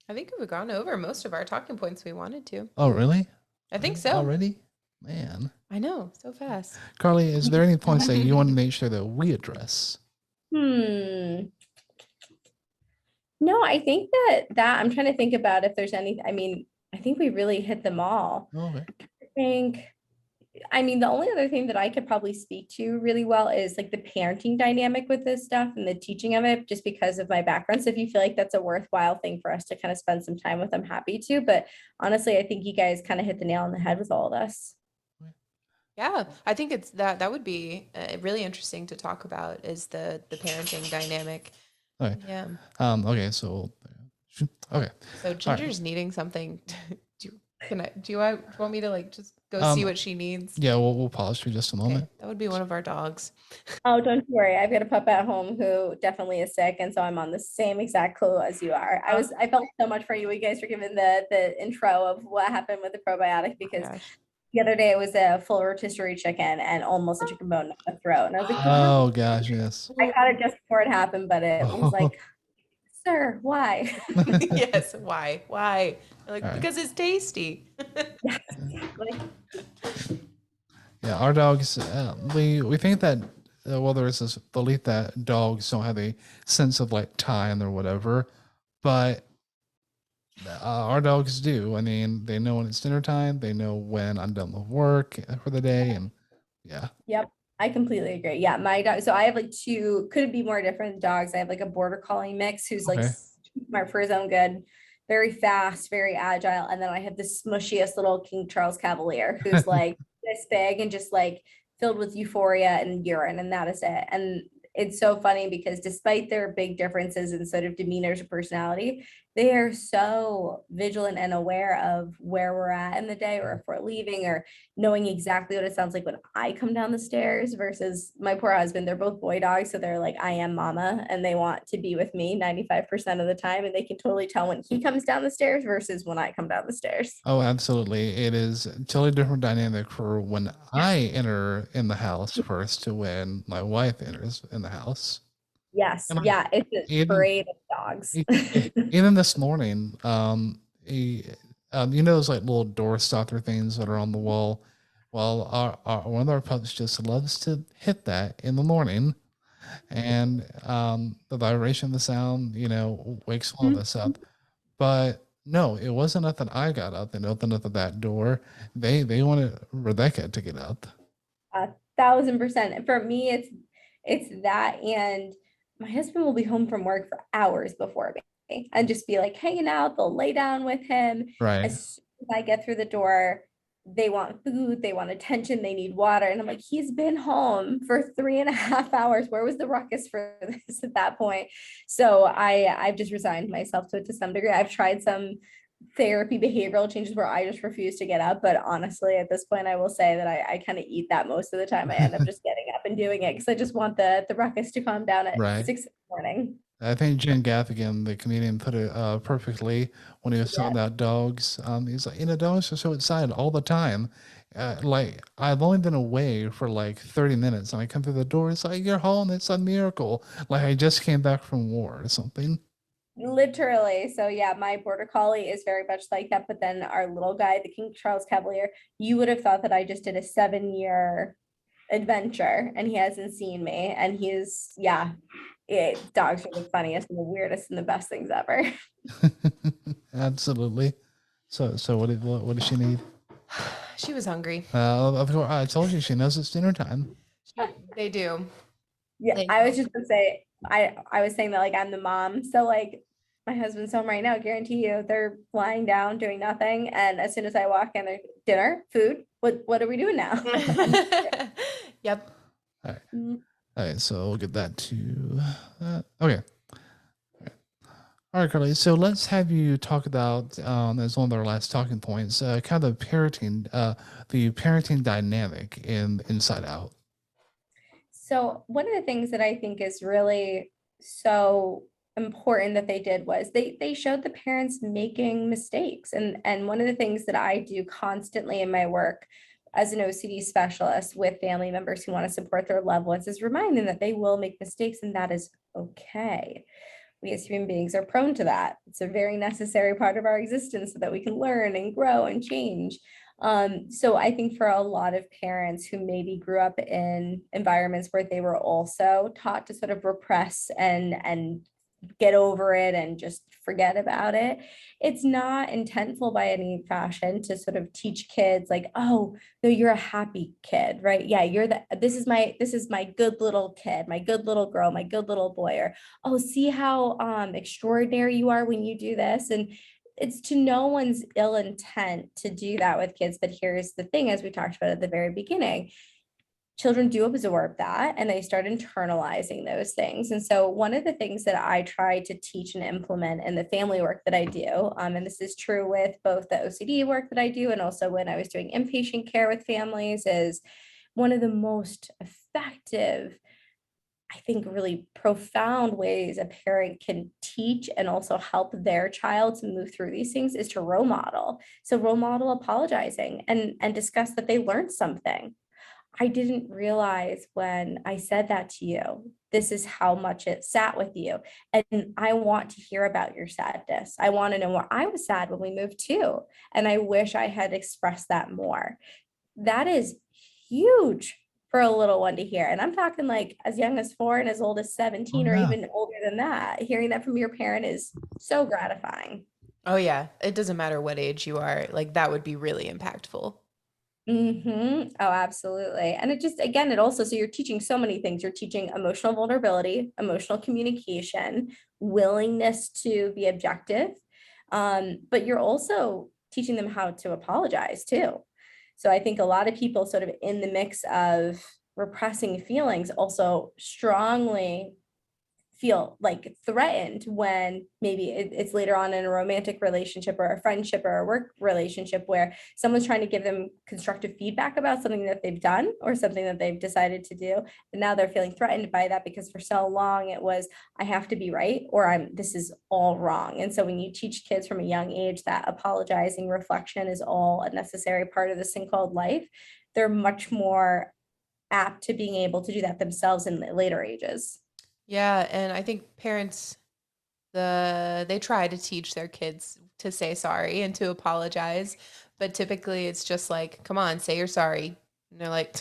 I think we've gone over most of our talking points we wanted to. Oh, really? I think so. Already? Man. I know, so fast. Carly, is there any points that you want to make sure that we address? No, I think that I'm trying to think about if there's any, I think we really hit them all. Okay. The only other thing that I could probably speak to really well is like the parenting dynamic with this stuff and the teaching of it, just because of my background. So if you feel like that's a worthwhile thing for us to kind of spend some time with, I'm happy to. But honestly, I think you guys kind of hit the nail on the head with all of this. Yeah, I think it's that would be really interesting to talk about, is the parenting dynamic. Okay. Yeah. Okay. So. Okay. So Ginger's needing something. Do you want me to like just go see what she needs? Yeah, we'll pause for just a moment. Okay. That would be one of our dogs. Oh, don't you worry. I've got a pup at home who definitely is sick, and so I'm on the same exact clue as you are. I felt so much for you guys for giving the intro of what happened with the probiotic, because the other day it was a full rotisserie chicken and almost a chicken bone in the throat. And I was like, oh gosh, yes. I caught it just before it happened, but it was like, sir, why? Yes, why? Like, right. Because it's tasty. Yes, exactly. Yeah, our dogs, we think that, there's this belief that dogs don't have a sense of like time or whatever, but Our dogs do. I mean, they know when it's dinner time. They know when I'm done with work for the day, and yeah. Yep. I completely agree. Yeah, my dog. So I have like two, couldn't be more different dogs. I have like a border collie mix who's like Okay. smart for his own good, very fast, very agile. And then I have this smushiest little King Charles Cavalier who's like this big and just like filled with euphoria and urine, and that is it. And it's so funny because despite their big differences in sort of demeanors or personality, they are so vigilant and aware of where we're at in the day or if we're leaving or knowing exactly what it sounds like when I come down the stairs versus my poor husband. They're both boy dogs. So they're like, I am mama, and they want to be with me 95% of the time. And they can totally tell when he comes down the stairs versus when I come down the stairs. Oh, absolutely. It is a totally different dynamic for when I enter in the house first to when my wife enters in the house. Yes. And Yeah. It's a even parade of dogs. even this morning, you know those like little door stopper things that are on the wall. Well, one of our pups just loves to hit that in the morning, and the vibration of the sound, wakes all of us up. But no, it wasn't enough that I got up and opened up that door. They wanted Rebecca to get up. 1,000%. For me, it's that, and my husband will be home from work for hours before me and just be like hanging out. They'll lay down with him. Right. As soon as I get through the door, they want food, they want attention, they need water. And I'm like, he's been home for 3.5 hours. Where was the ruckus for this at that point? So I've just resigned myself to it to some degree. I've tried some therapy behavioral changes where I just refuse to get up. But honestly, at this point, I will say that I kind of eat that most of the time. I end up just getting up and doing it because I just want the ruckus to calm down at Right. 6 in the morning. I think Jen Gaffigan, the comedian, put it perfectly when he was talking about dogs. He's like, dogs are so excited all the time. Like, I've only been away for like 30 minutes, and I come through the door. It's like, you're home. It's a miracle. Like, I just came back from war or something. Literally. So yeah, my border collie is very much like that. But then our little guy, the King Charles Cavalier, you would have thought that I just did a 7-year adventure and he hasn't seen me. And he's, yeah, dogs are the funniest and the weirdest and the best things ever. Absolutely. So what does she need? She was hungry. Of course, I told you she knows it's dinner time. They do. Yeah, I was just gonna say, I was saying that like I'm the mom. So like my husband's home right now, I guarantee you they're lying down doing nothing. And as soon as I walk in, they're dinner, food. What are we doing now? Yep. All right. All right, so we'll get that to okay. All right, Carly. So let's have you talk about as one of our last talking points, kind of the parenting dynamic in Inside Out. So one of the things that I think is really so important that they did was they showed the parents making mistakes. And one of the things that I do constantly in my work as an OCD specialist with family members who want to support their loved ones is remind them that they will make mistakes and that is okay. We as human beings are prone to that. It's a very necessary part of our existence so that we can learn and grow and change. So I think for a lot of parents who maybe grew up in environments where they were also taught to sort of repress and get over it and just forget about it, it's not intentful by any fashion to sort of teach kids like, oh no, you're a happy kid, right? Yeah, this is my good little kid, my good little girl, my good little boy, or oh, see how extraordinary you are when you do this. And it's to no one's ill intent to do that with kids. But here's the thing, as we talked about at the very beginning, children do absorb that and they start internalizing those things. And so one of the things that I try to teach and implement in the family work that I do, and this is true with both the OCD work that I do and also when I was doing inpatient care with families, is one of the most effective, I think, really profound ways a parent can teach and also help their child to move through these things is to role model. So role model apologizing and discuss that they learned something. I didn't realize when I said that to you, this is how much it sat with you. And I want to hear about your sadness. I want to know where I was sad when we moved too. And I wish I had expressed that more. That is huge for a little one to hear. And I'm talking like as young as 4 and as old as 17 or even older than that. Hearing that from your parent is so gratifying. Oh yeah, it doesn't matter what age you are. Like that would be really impactful. Oh, absolutely. And it just, again, it also, so you're teaching so many things. You're teaching emotional vulnerability, emotional communication, willingness to be objective. But you're also teaching them how to apologize too. So I think a lot of people sort of in the mix of repressing feelings also strongly feel like threatened when maybe it's later on in a romantic relationship or a friendship or a work relationship where someone's trying to give them constructive feedback about something that they've done or something that they've decided to do. And now they're feeling threatened by that because for so long it was, I have to be right or this is all wrong. And so when you teach kids from a young age that apologizing, reflection is all a necessary part of this thing called life, they're much more apt to being able to do that themselves in the later ages. Yeah, and I think parents they try to teach their kids to say sorry and to apologize, but typically it's just like, come on, say you're sorry. And they're like,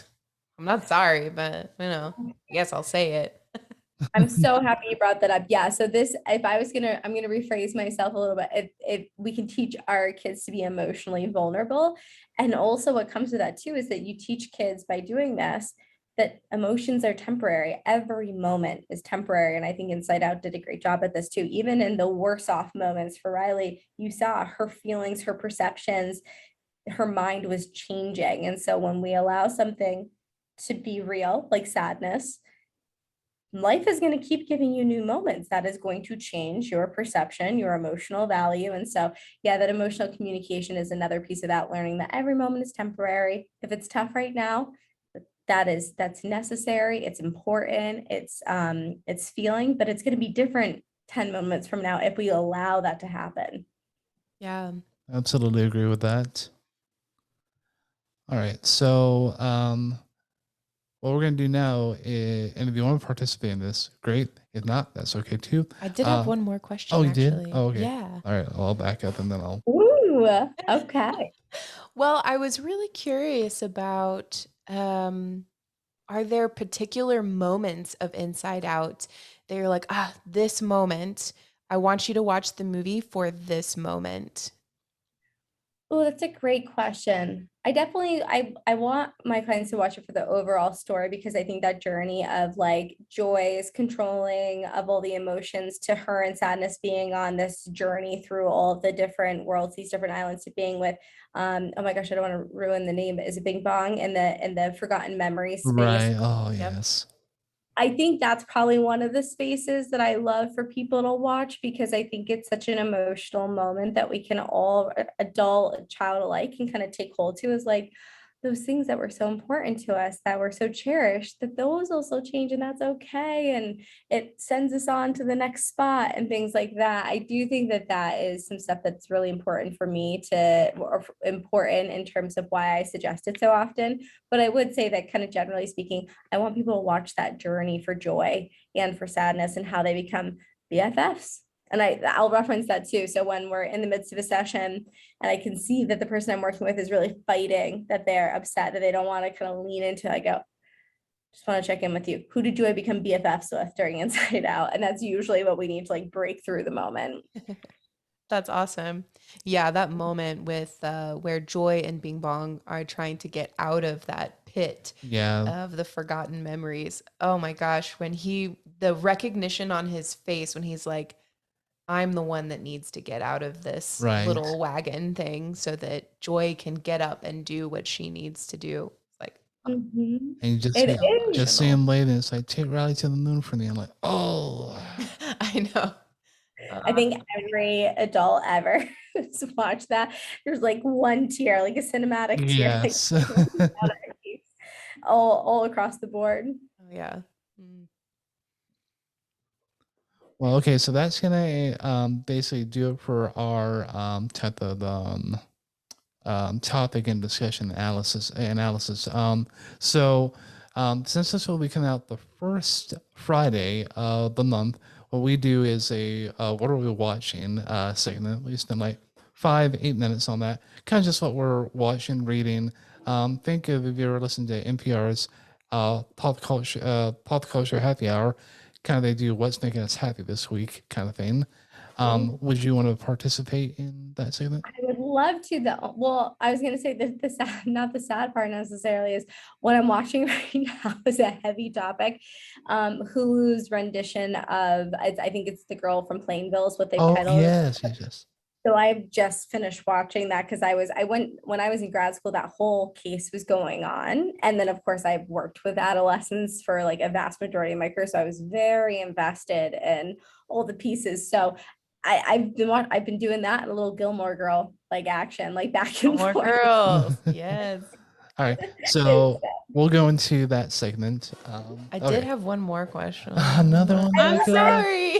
I'm not sorry, but I guess I'll say it. I'm so happy you brought that up. Yeah. So this, if I was gonna, I'm gonna rephrase myself a little bit. If we can teach our kids to be emotionally vulnerable, and also what comes with that too is that you teach kids by doing this that emotions are temporary. Every moment is temporary, and I think Inside Out did a great job at this too. Even in the worse off moments for Riley, you saw her feelings, her perceptions, her mind was changing, and so when we allow something to be real, like sadness, life is going to keep giving you new moments that is going to change your perception, your emotional value. And so, yeah, that emotional communication is another piece of that, learning that every moment is temporary. If it's tough right now, that's necessary, it's important, it's feeling, but it's going to be different 10 moments from now if we allow that to happen. Yeah. Absolutely agree with that. All right. So, what we're going to do now is, and if you want to participate in this, great. If not, that's okay too. I did have one more question. Oh, you actually. did? Oh, okay. Yeah. All right. I'll back up and then I'll. Ooh, okay. Well, I was really curious about are there particular moments of Inside Out that you're like, this moment, I want you to watch the movie for this moment? Oh, that's a great question. I want my clients to watch it for the overall story because I think that journey of like Joy's controlling of all the emotions to her and sadness being on this journey through all of the different worlds, these different islands to being with oh my gosh, I don't want to ruin the name, but is it Bing Bong in the forgotten memory space? Right. Oh, Yep. yes. I think that's probably one of the spaces that I love for people to watch because I think it's such an emotional moment that we can all, adult, child alike, can kind of take hold to, is like those things that were so important to us, that were so cherished, that those also change and that's okay. And it sends us on to the next spot and things like that. I do think that that is some stuff that's really important for me to, or important in terms of why I suggest it so often. But I would say that kind of generally speaking, I want people to watch that journey for joy and for sadness and how they become BFFs. And I'll reference that too. So when we're in the midst of a session and I can see that the person I'm working with is really fighting, that they're upset, that they don't want to kind of lean into it, I go, just want to check in with you. Who did I become BFFs with during Inside Out? And that's usually what we need to like break through the moment. That's awesome. Yeah, that moment with where Joy and Bing Bong are trying to get out of that pit of the forgotten memories. Oh my gosh, when the recognition on his face when he's like, I'm the one that needs to get out of this little wagon thing so that Joy can get up and do what she needs to do. It's like, and you just see emotional. him later. It's like, take Riley to the moon for me. I'm like, oh. I know. I think every adult ever has watched that. There's like one tear, like a cinematic tear, Yes. like all across the board. Oh yeah. Well, okay, so that's gonna basically do it for our type of topic and discussion analysis. So since this will be coming out the first Friday of the month, what we do is a what are we watching segment, at least in like 5-8 minutes on that. Kind of just what we're watching, reading. Think of if you ever listened to NPR's pop culture happy hour. Kind of they do what's making us happy this week kind of thing. Would you want to participate in that segment? I would love to though. Well, I was gonna say that the sad, not the sad part necessarily is what I'm watching right now is a heavy topic. Hulu's rendition of I think it's The Girl from Plainville is what they've Oh, titled it. yes. So I've just finished watching that because I went when I was in grad school, that whole case was going on. And then of course I've worked with adolescents for like a vast majority of my career. So I was very invested in all the pieces. So I've been doing that and a little Gilmore Girl like action, like back and More forth. girls. Yes. All right. So we'll go into that segment. I okay. did have one more question. Another one. I'm Monica? sorry.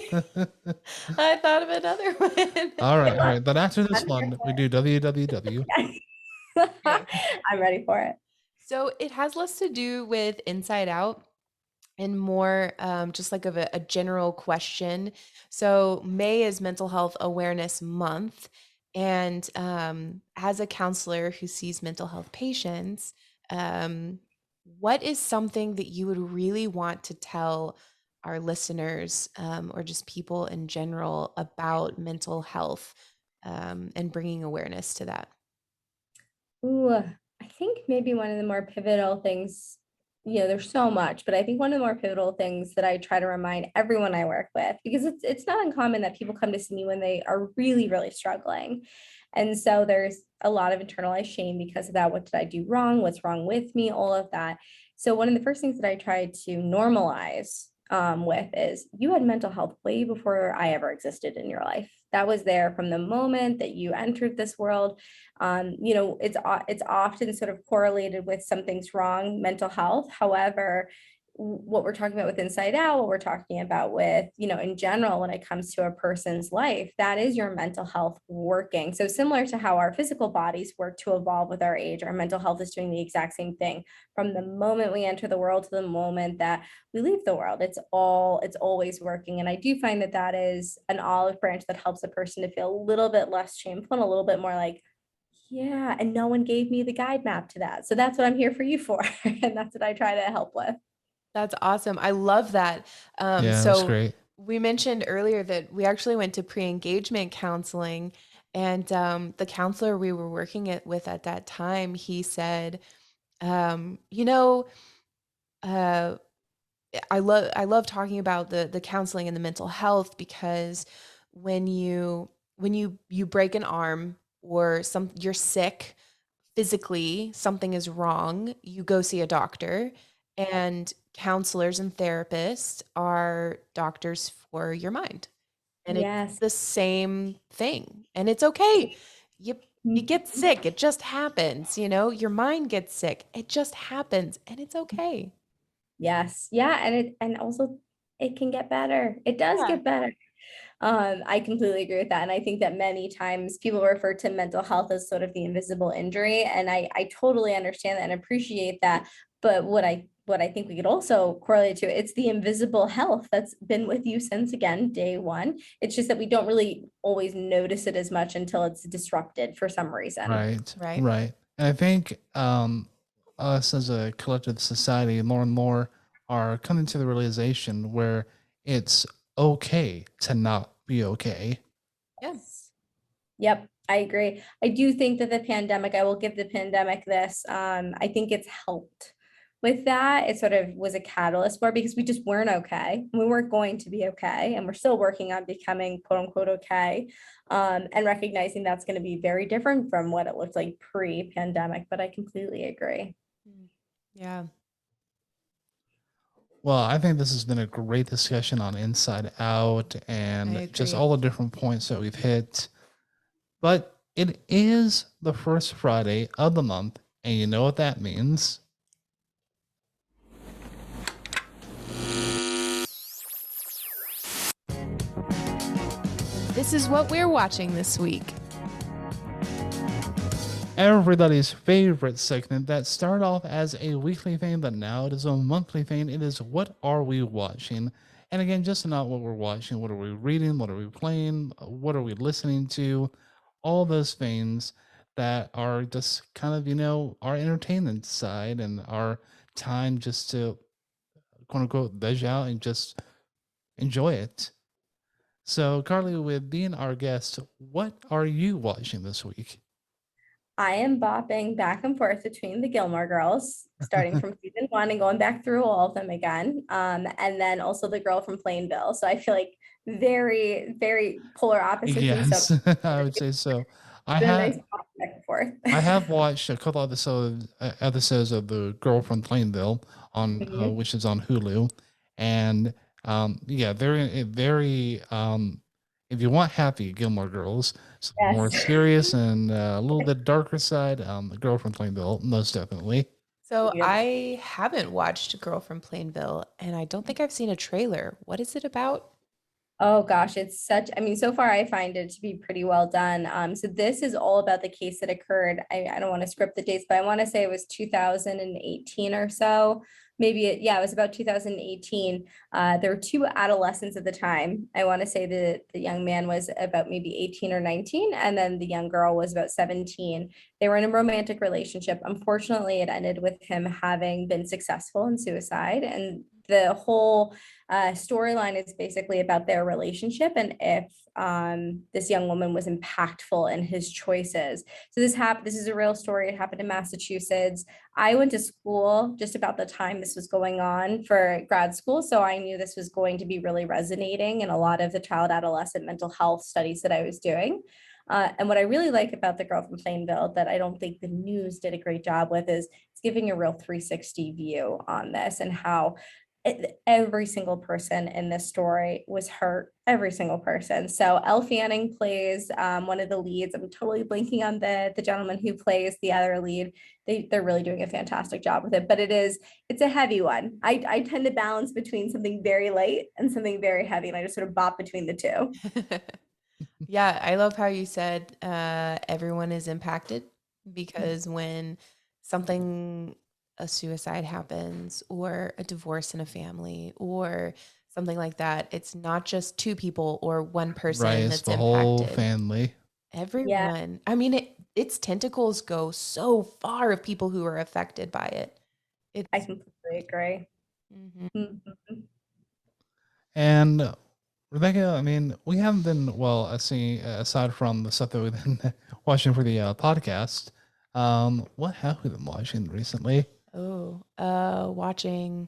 I thought of another one. All right. But after this one, we do WWW. I'm ready for it. So it has less to do with Inside Out and more just like of a general question. So May is Mental Health Awareness Month. And as a counselor who sees mental health patients, what is something that you would really want to tell our listeners or just people in general about mental health and bringing awareness to that? Ooh, I think maybe one of the more pivotal things, there's so much, but I think one of the more pivotal things that I try to remind everyone I work with, because it's not uncommon that people come to see me when they are really, really struggling. And so there's a lot of internalized shame because of that. What did I do wrong? What's wrong with me? All of that. So one of the first things that I try to normalize with is you had mental health way before I ever existed in your life. That was there from the moment that you entered this world. It's often sort of correlated with something's wrong, mental health. However, what we're talking about with Inside Out, what we're talking about with, in general, when it comes to a person's life, that is your mental health working. So similar to how our physical bodies work to evolve with our age, our mental health is doing the exact same thing from the moment we enter the world to the moment that we leave the world. It's always working. And I do find that that is an olive branch that helps a person to feel a little bit less shameful and a little bit more like, yeah, and no one gave me the guide map to that. So that's what I'm here for you for. And that's what I try to help with. That's awesome. I love that. Yeah, so that's great. we mentioned earlier that we actually went to pre-engagement counseling, and the counselor we were working with at that time, he said, you know, I love talking about the counseling and the mental health because when you break an arm or you're sick physically, something is wrong, you go see a doctor, and counselors and therapists are doctors for your mind. And Yes. it's the same thing. And it's okay. You get sick. It just happens, your mind gets sick. It just happens and it's okay. Yes. Yeah. And also it can get better. It does Yeah. get better. I completely agree with that. And I think that many times people refer to mental health as sort of the invisible injury. And I totally understand that and appreciate that. But what I think we could also correlate to, it's the invisible health that's been with you since, again, day one. It's just that we don't really always notice it as much until it's disrupted for some reason. Right. Right. And I think us as a collective society more and more are coming to the realization where it's okay to not be okay. Yes. Yep, I agree. I do think that the pandemic, I will give the pandemic this, I think it's helped with that. It sort of was a catalyst for it because we just weren't okay. We weren't going to be okay. And we're still working on becoming quote unquote okay. And recognizing that's going to be very different from what it looked like pre-pandemic, but I completely agree. Yeah. Well, I think this has been a great discussion on Inside Out I and just agree. all the different points that we've hit. But it is the first Friday of the month, and you know what that means. This is what we're watching this week. Everybody's favorite segment that started off as a weekly thing, but now it is a monthly thing. It is What Are We Watching? And again, just not what we're watching, what are we reading, what are we playing, what are we listening to, all those things that are just kind of, our entertainment side and our time just to, quote unquote, veg out and just enjoy it. So, Carly, with being our guest, what are you watching this week? I am bopping back and forth between the Gilmore Girls, starting from season 1 and going back through all of them again. And then also the girl from Plainville. So I feel like very, very polar opposites. And so Yes, I would say so. I it's been a nice have bop back and forth. I have watched a couple episodes of the Girl from Plainville on Mhm. which is on Hulu, and yeah, very if you want happy Gilmore Girls, so more Yes. serious and a little bit darker side, the Girl from Plainville, most definitely. So Yep. I haven't watched Girl from Plainville, and I don't think I've seen a trailer. What is it about? Oh gosh, it's such, I mean, so far I find it to be pretty well done. So this is all about the case that occurred. I don't want to script the dates, but I want to say it was 2018 or so. Maybe it was about 2018. There were two adolescents at the time. I want to say the young man was about maybe 18 or 19, and then the young girl was about 17. They were in a romantic relationship. Unfortunately, it ended with him having been successful in suicide. And the whole storyline is basically about their relationship and if this young woman was impactful in his choices. So this is a real story. It happened in Massachusetts. I went to school just about the time this was going on for grad school, so I knew this was going to be really resonating in a lot of the child adolescent mental health studies that I was doing. And what I really like about the girl from Plainville that I don't think the news did a great job with is it's giving a real 360 view on this and how every single person in this story was hurt, every single person. So Elle Fanning plays one of the leads. I'm totally blanking on the gentleman who plays the other lead. They're really doing a fantastic job with it, but it's a heavy one. I tend to balance between something very light and something very heavy, and I just sort of bop between the two. Yeah, I love how you said everyone is impacted because when something, a suicide happens or a divorce in a family or something like that, it's not just two people or one Right, person it's that's the whole impacted. family. Yeah, Everyone. I mean, its tentacles go so far of people who are affected by it. I It's completely agree. Mhm. Mhm. And Rebecca, I mean, we haven't been well. I see. Aside from the stuff that we've been watching for the podcast, what have we been watching recently? Watching.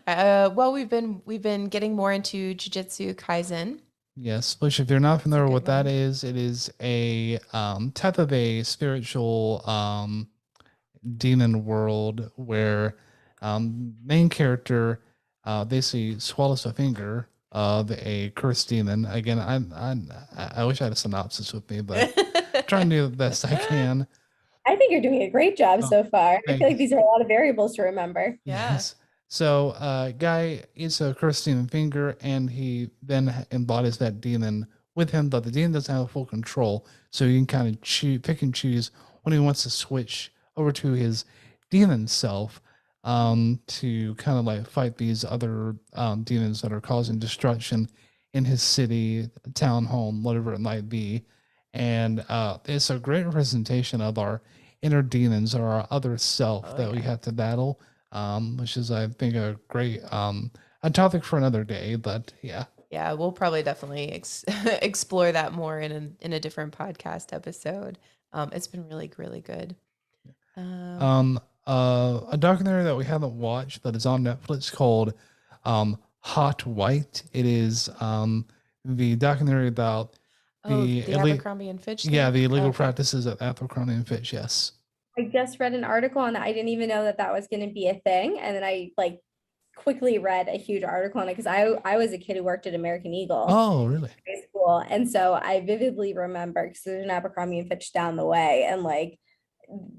Well, we've been getting more into Jujutsu Kaisen. Yes, which if you're not That's a familiar with good what that one. is, it is a type of a spiritual demon world where main character basically swallows a finger of a cursed demon. Again, I wish I had a synopsis with me, but trying to do the best I can. I think you're doing a great job Oh, so far. I feel thank like these are a lot of variables to remember. Yeah. Yes. So, guy eats a cursed demon finger, and he then embodies that demon with him, but the demon doesn't have full control, so he can kind of pick and choose when he wants to switch over to his demon self, to kind of like fight these other demons that are causing destruction in his city, town, home, whatever it might be. And it's a great representation of our inner demons or our other self Oh, that we yeah. have to battle, which is, I think, a great a topic for another day. But yeah, Yeah, we'll probably definitely explore that more in a different podcast episode. It's been really, really good. Um, a documentary that we haven't watched that is on Netflix called Hot White. It is the documentary about oh, the the elite, Abercrombie and Fitch yeah, thing? the illegal Okay. practices at Abercrombie and Fitch. Yes. I just read an article on that. I didn't even know that that was going to be a thing. And then I like quickly read a huge article on it because I was a kid who worked at American Eagle Oh, really? high school. And so I vividly remember because there's an Abercrombie and Fitch down the way. And like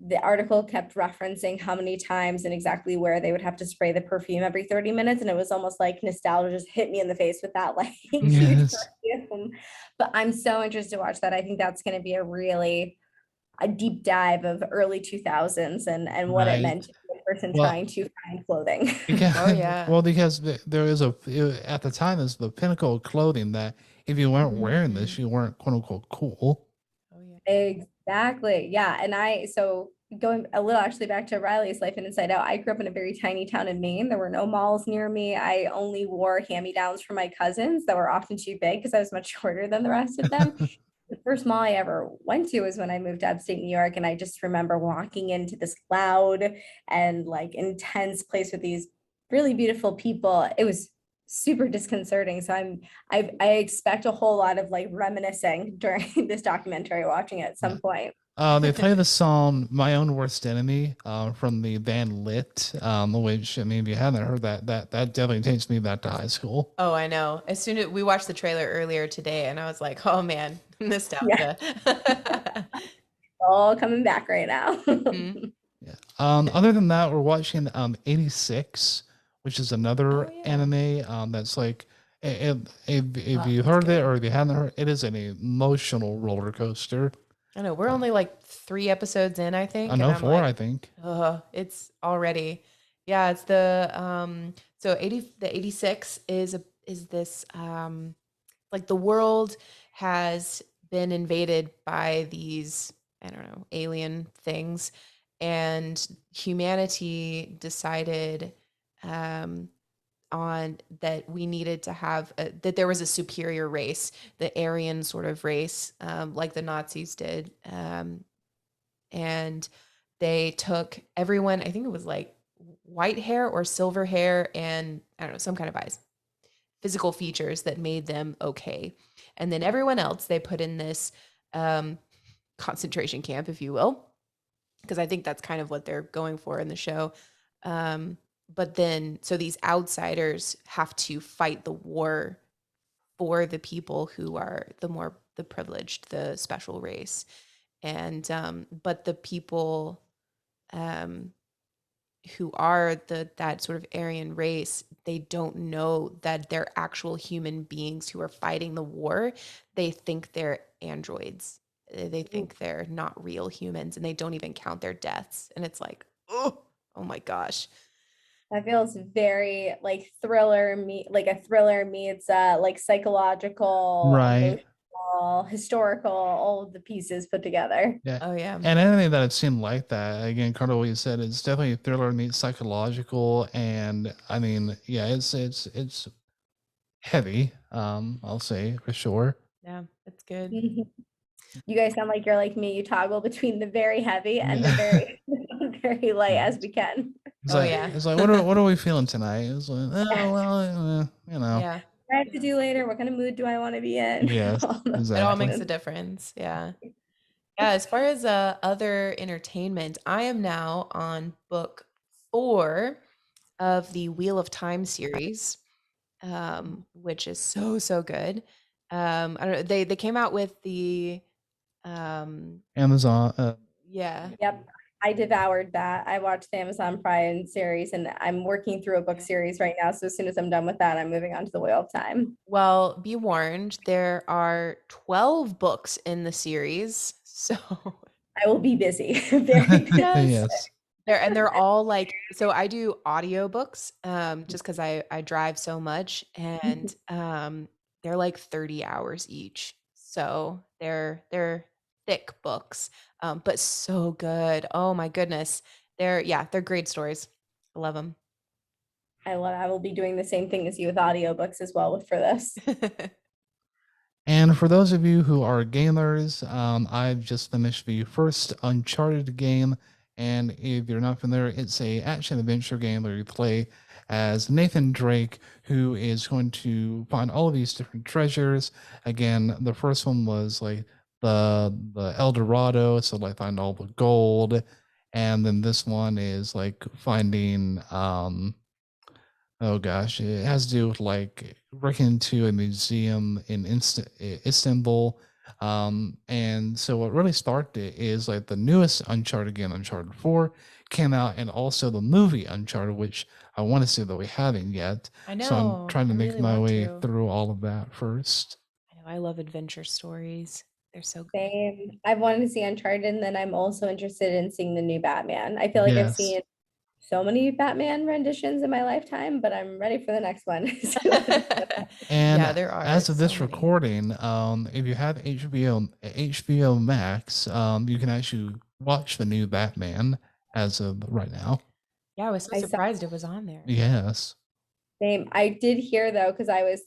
the article kept referencing how many times and exactly where they would have to spray the perfume every 30 minutes. And it was almost like nostalgia just hit me in the face with that like huge Yes. perfume. But I'm so interested to watch that. I think that's going to be a deep dive of early 2000s and what it Right. meant to be a person Well, trying to find clothing. because, Oh, yeah. well, because there is at the time is the pinnacle of clothing that if you weren't wearing this, Mhm. you weren't quote unquote cool. Oh, yeah. Exactly. Yeah. And so going a little actually back to Riley's Life in Inside Out, I grew up in a very tiny town in Maine. There were no malls near me. I only wore hand-me-downs from my cousins that were often too big because I was much shorter than the rest of them. The first mall I ever went to was when I moved to upstate New York. And I just remember walking into this loud and like intense place with these really beautiful people. It was super disconcerting. So I expect a whole lot of like reminiscing during this documentary, watching it at some point. They play the song "My Own Worst Enemy" from the band Lit, which, I mean, if you haven't heard that definitely takes me back to high school. Oh, I know. As soon as we watched the trailer earlier today, and I was like, "Oh man, nostalgia." All coming back right now. Mhm. Yeah. Other than that, we're watching 86, which is another anime that's like, if you heard it or if you haven't heard, it is an emotional roller coaster. I know we're only like 3 episodes in, I think. I and know I'm 4, like, I think. it's already, yeah. It's the so 86 is this like the world has been invaded by these, I don't know, alien things, and humanity decided on that we needed to have that there was a superior race, the Aryan sort of race, like the Nazis did, and they took everyone. I think it was like white hair or silver hair, and I don't know, some kind of eyes, physical features that made them okay, and then everyone else they put in this concentration camp, if you will, because I think that's kind of what they're going for in the show. But then, so these outsiders have to fight the war for the people who are the privileged, the special race. And, but the people who are that sort of Aryan race, they don't know that they're actual human beings who are fighting the war. They think they're androids. They think they're not real humans, and they don't even count their deaths. And it's like, oh my gosh. That feels very like like a thriller meets like psychological, Right. emotional, historical, all of the pieces put together. Yeah. Oh yeah. And anything that I've seen like that, again, Carter, what you said, it's definitely a thriller meets psychological, and I mean, yeah, it's heavy. I'll say for sure. Yeah, it's good. You guys sound like you're like me. You toggle between the very heavy and the Yeah. very very light as we can. It's Oh, like, yeah. it's like, what are we feeling tonight? It's like, oh well, you know. Yeah. What I have to do later. What kind of mood do I want to be in? Yes, All those exactly. It all makes questions. a difference. Yeah. Yeah. As far as other entertainment, I am now on book 4 of the Wheel of Time series, which is so good. I don't know. They came out with the Amazon. yeah. Yep. I devoured that. I watched the Amazon Prime series and I'm working through a book series right now. So as soon as I'm done with that, I'm moving on to the Wheel of Time. Well, be warned, there are 12 books in the series. So I will be busy. Very busy. Yes. they're all like, so I do audiobooks just because I drive so much, and they're like 30 hours each. So they're thick books, but so good. Oh my goodness. They're great stories. I love them. I will be doing the same thing as you with audiobooks as well for this. And for those of you who are gamers, I've just finished the first Uncharted game. And if you're not familiar, it's a action adventure game where you play as Nathan Drake, who is going to find all of these different treasures. Again, the first one was like the El Dorado, so like find all the gold. And then this one is like finding oh gosh, it has to do with like breaking into a museum in Istanbul. And so what really sparked it is like the newest Uncharted game, Uncharted 4, came out, and also the movie Uncharted, which I want to see that we haven't yet. I know. So I'm trying to I make really my want way to. through all of that first. I know. I love adventure stories. They're so good. Same. I've wanted to see Uncharted, and then I'm also interested in seeing the new Batman. I feel like I've Yes. seen so many Batman renditions in my lifetime, but I'm ready for the next one. And Yeah, there are as of this so many. recording, if you have HBO Max, you can actually watch the new Batman as of right now. Yeah, I was so I saw- surprised it was on there. Yes. Same. I did hear though, because I was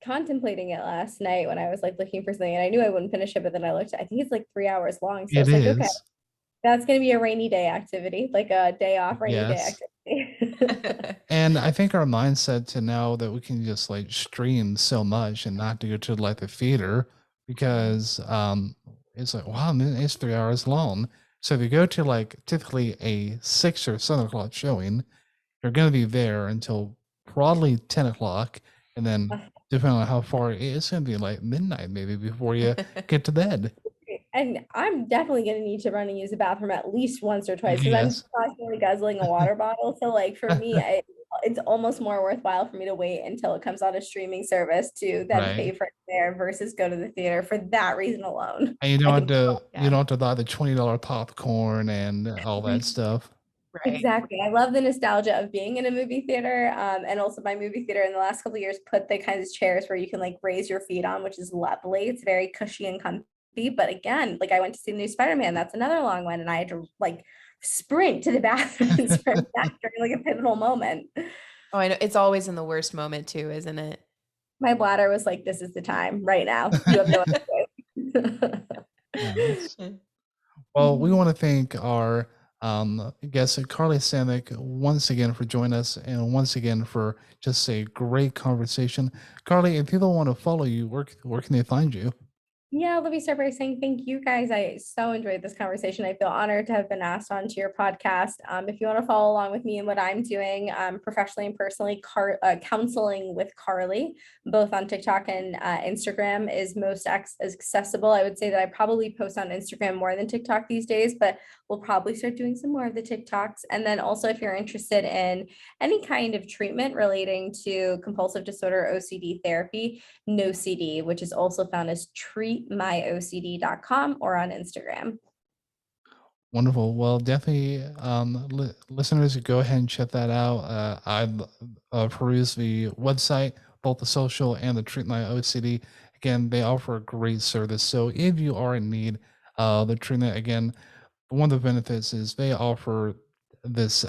contemplating it last night when I was like looking for something, and I knew I wouldn't finish it, but then I looked, I think it's like 3 hours long. So I It was like, okay, is. that's gonna be a rainy day activity, like a day off rainy day Yes. activity. And I think our mindset to now that we can just like stream so much and not to go to like the theater because it's like, wow, man, it's 3 hours long. So if you go to like typically a 6 or 7 o'clock showing, you're going to be there until probably 10 o'clock. And then depending on how far it is, it's going to be like midnight maybe before you get to bed. And I'm definitely gonna need to run and use the bathroom at least once or twice because I'm Yes. constantly guzzling a water bottle. So like for me, it's almost more worthwhile for me to wait until it comes on a streaming service to then pay Right. for it there versus go to the theater for that reason alone. And you don't have to Yeah. you don't have to buy the $20 popcorn and all that stuff. Right. Exactly. I love the nostalgia of being in a movie theater. And also my movie theater in the last couple of years put the kinds of chairs where you can like raise your feet on, which is lovely. It's very cushy and comfy. But again, like I went to see the new Spider-Man, that's another long one. And I had to like sprint to the bathroom and sprint back during like a pivotal moment. Oh, I know. It's always in the worst moment too, isn't it? My bladder was like, this is the time right now. You have no idea. Yes. Well, we want to thank our guest, Carly Samach, once again for joining us and once again for just a great conversation. Carly, if people want to follow you, where can they find you? Yeah, let me start by saying thank you guys. I so enjoyed this conversation. I feel honored to have been asked onto your podcast. If you want to follow along with me and what I'm doing professionally and personally, counseling with Carly, both on TikTok and Instagram is most accessible. I would say that I probably post on Instagram more than TikTok these days, but we'll probably start doing some more of the TikToks. And then also if you're interested in any kind of treatment relating to compulsive disorder, OCD therapy, NoCD, which is also found as treatmyocd.com or on Instagram. Wonderful. Well, definitely, listeners, go ahead and check that out. I've perused the website, both the social and the Treat My OCD. Again, they offer a great service. So if you are in need of the treatment, again, one of the benefits is they offer this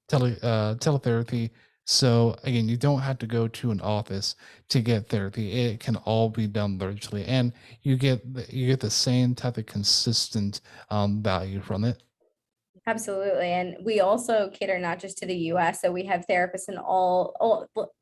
teletherapy. So again, you don't have to go to an office to get therapy. It can all be done virtually, and you get the same type of consistent value from it. Absolutely. And we also cater not just to the US. So we have therapists in all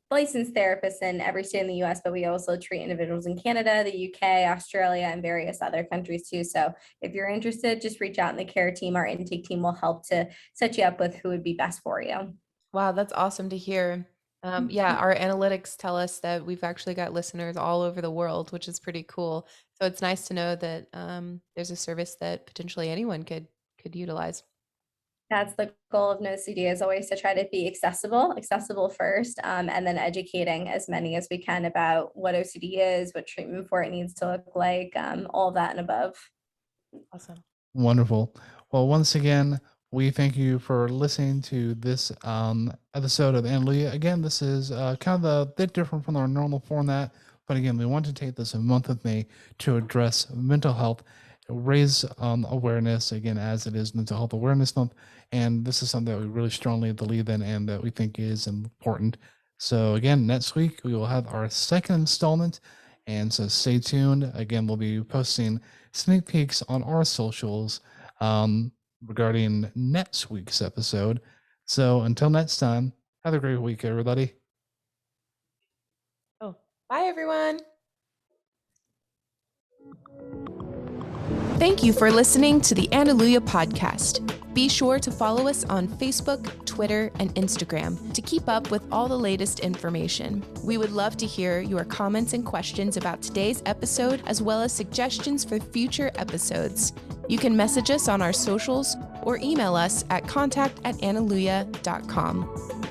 licensed therapists in every state in the US, but we also treat individuals in Canada, the UK, Australia, and various other countries too. So if you're interested, just reach out and the care team, our intake team will help to set you up with who would be best for you. Wow, that's awesome to hear. Yeah, our analytics tell us that we've actually got listeners all over the world, which is pretty cool. So it's nice to know that there's a service that potentially anyone could utilize. That's the goal of NoCD, is always to try to be accessible first, and then educating as many as we can about what OCD is, what treatment for it needs to look like, all of that and above. Awesome. Wonderful. Well, once again, we thank you for listening to this episode of Anilujah. Again, this is kind of a bit different from our normal format, but again, we want to take this month of May to address mental health, raise awareness, again, as it is Mental Health Awareness Month. And this is something that we really strongly believe in and that we think is important. So again, next week we will have our second installment. And so stay tuned. Again, we'll be posting sneak peeks on our socials regarding next week's episode. So until next time, have a great week, everybody. Oh, bye, everyone. Thank you for listening to the Anilujah podcast. Be sure to follow us on Facebook, Twitter, and Instagram to keep up with all the latest information. We would love to hear your comments and questions about today's episode, as well as suggestions for future episodes. You can message us on our socials or email us at contact@anilujah.com.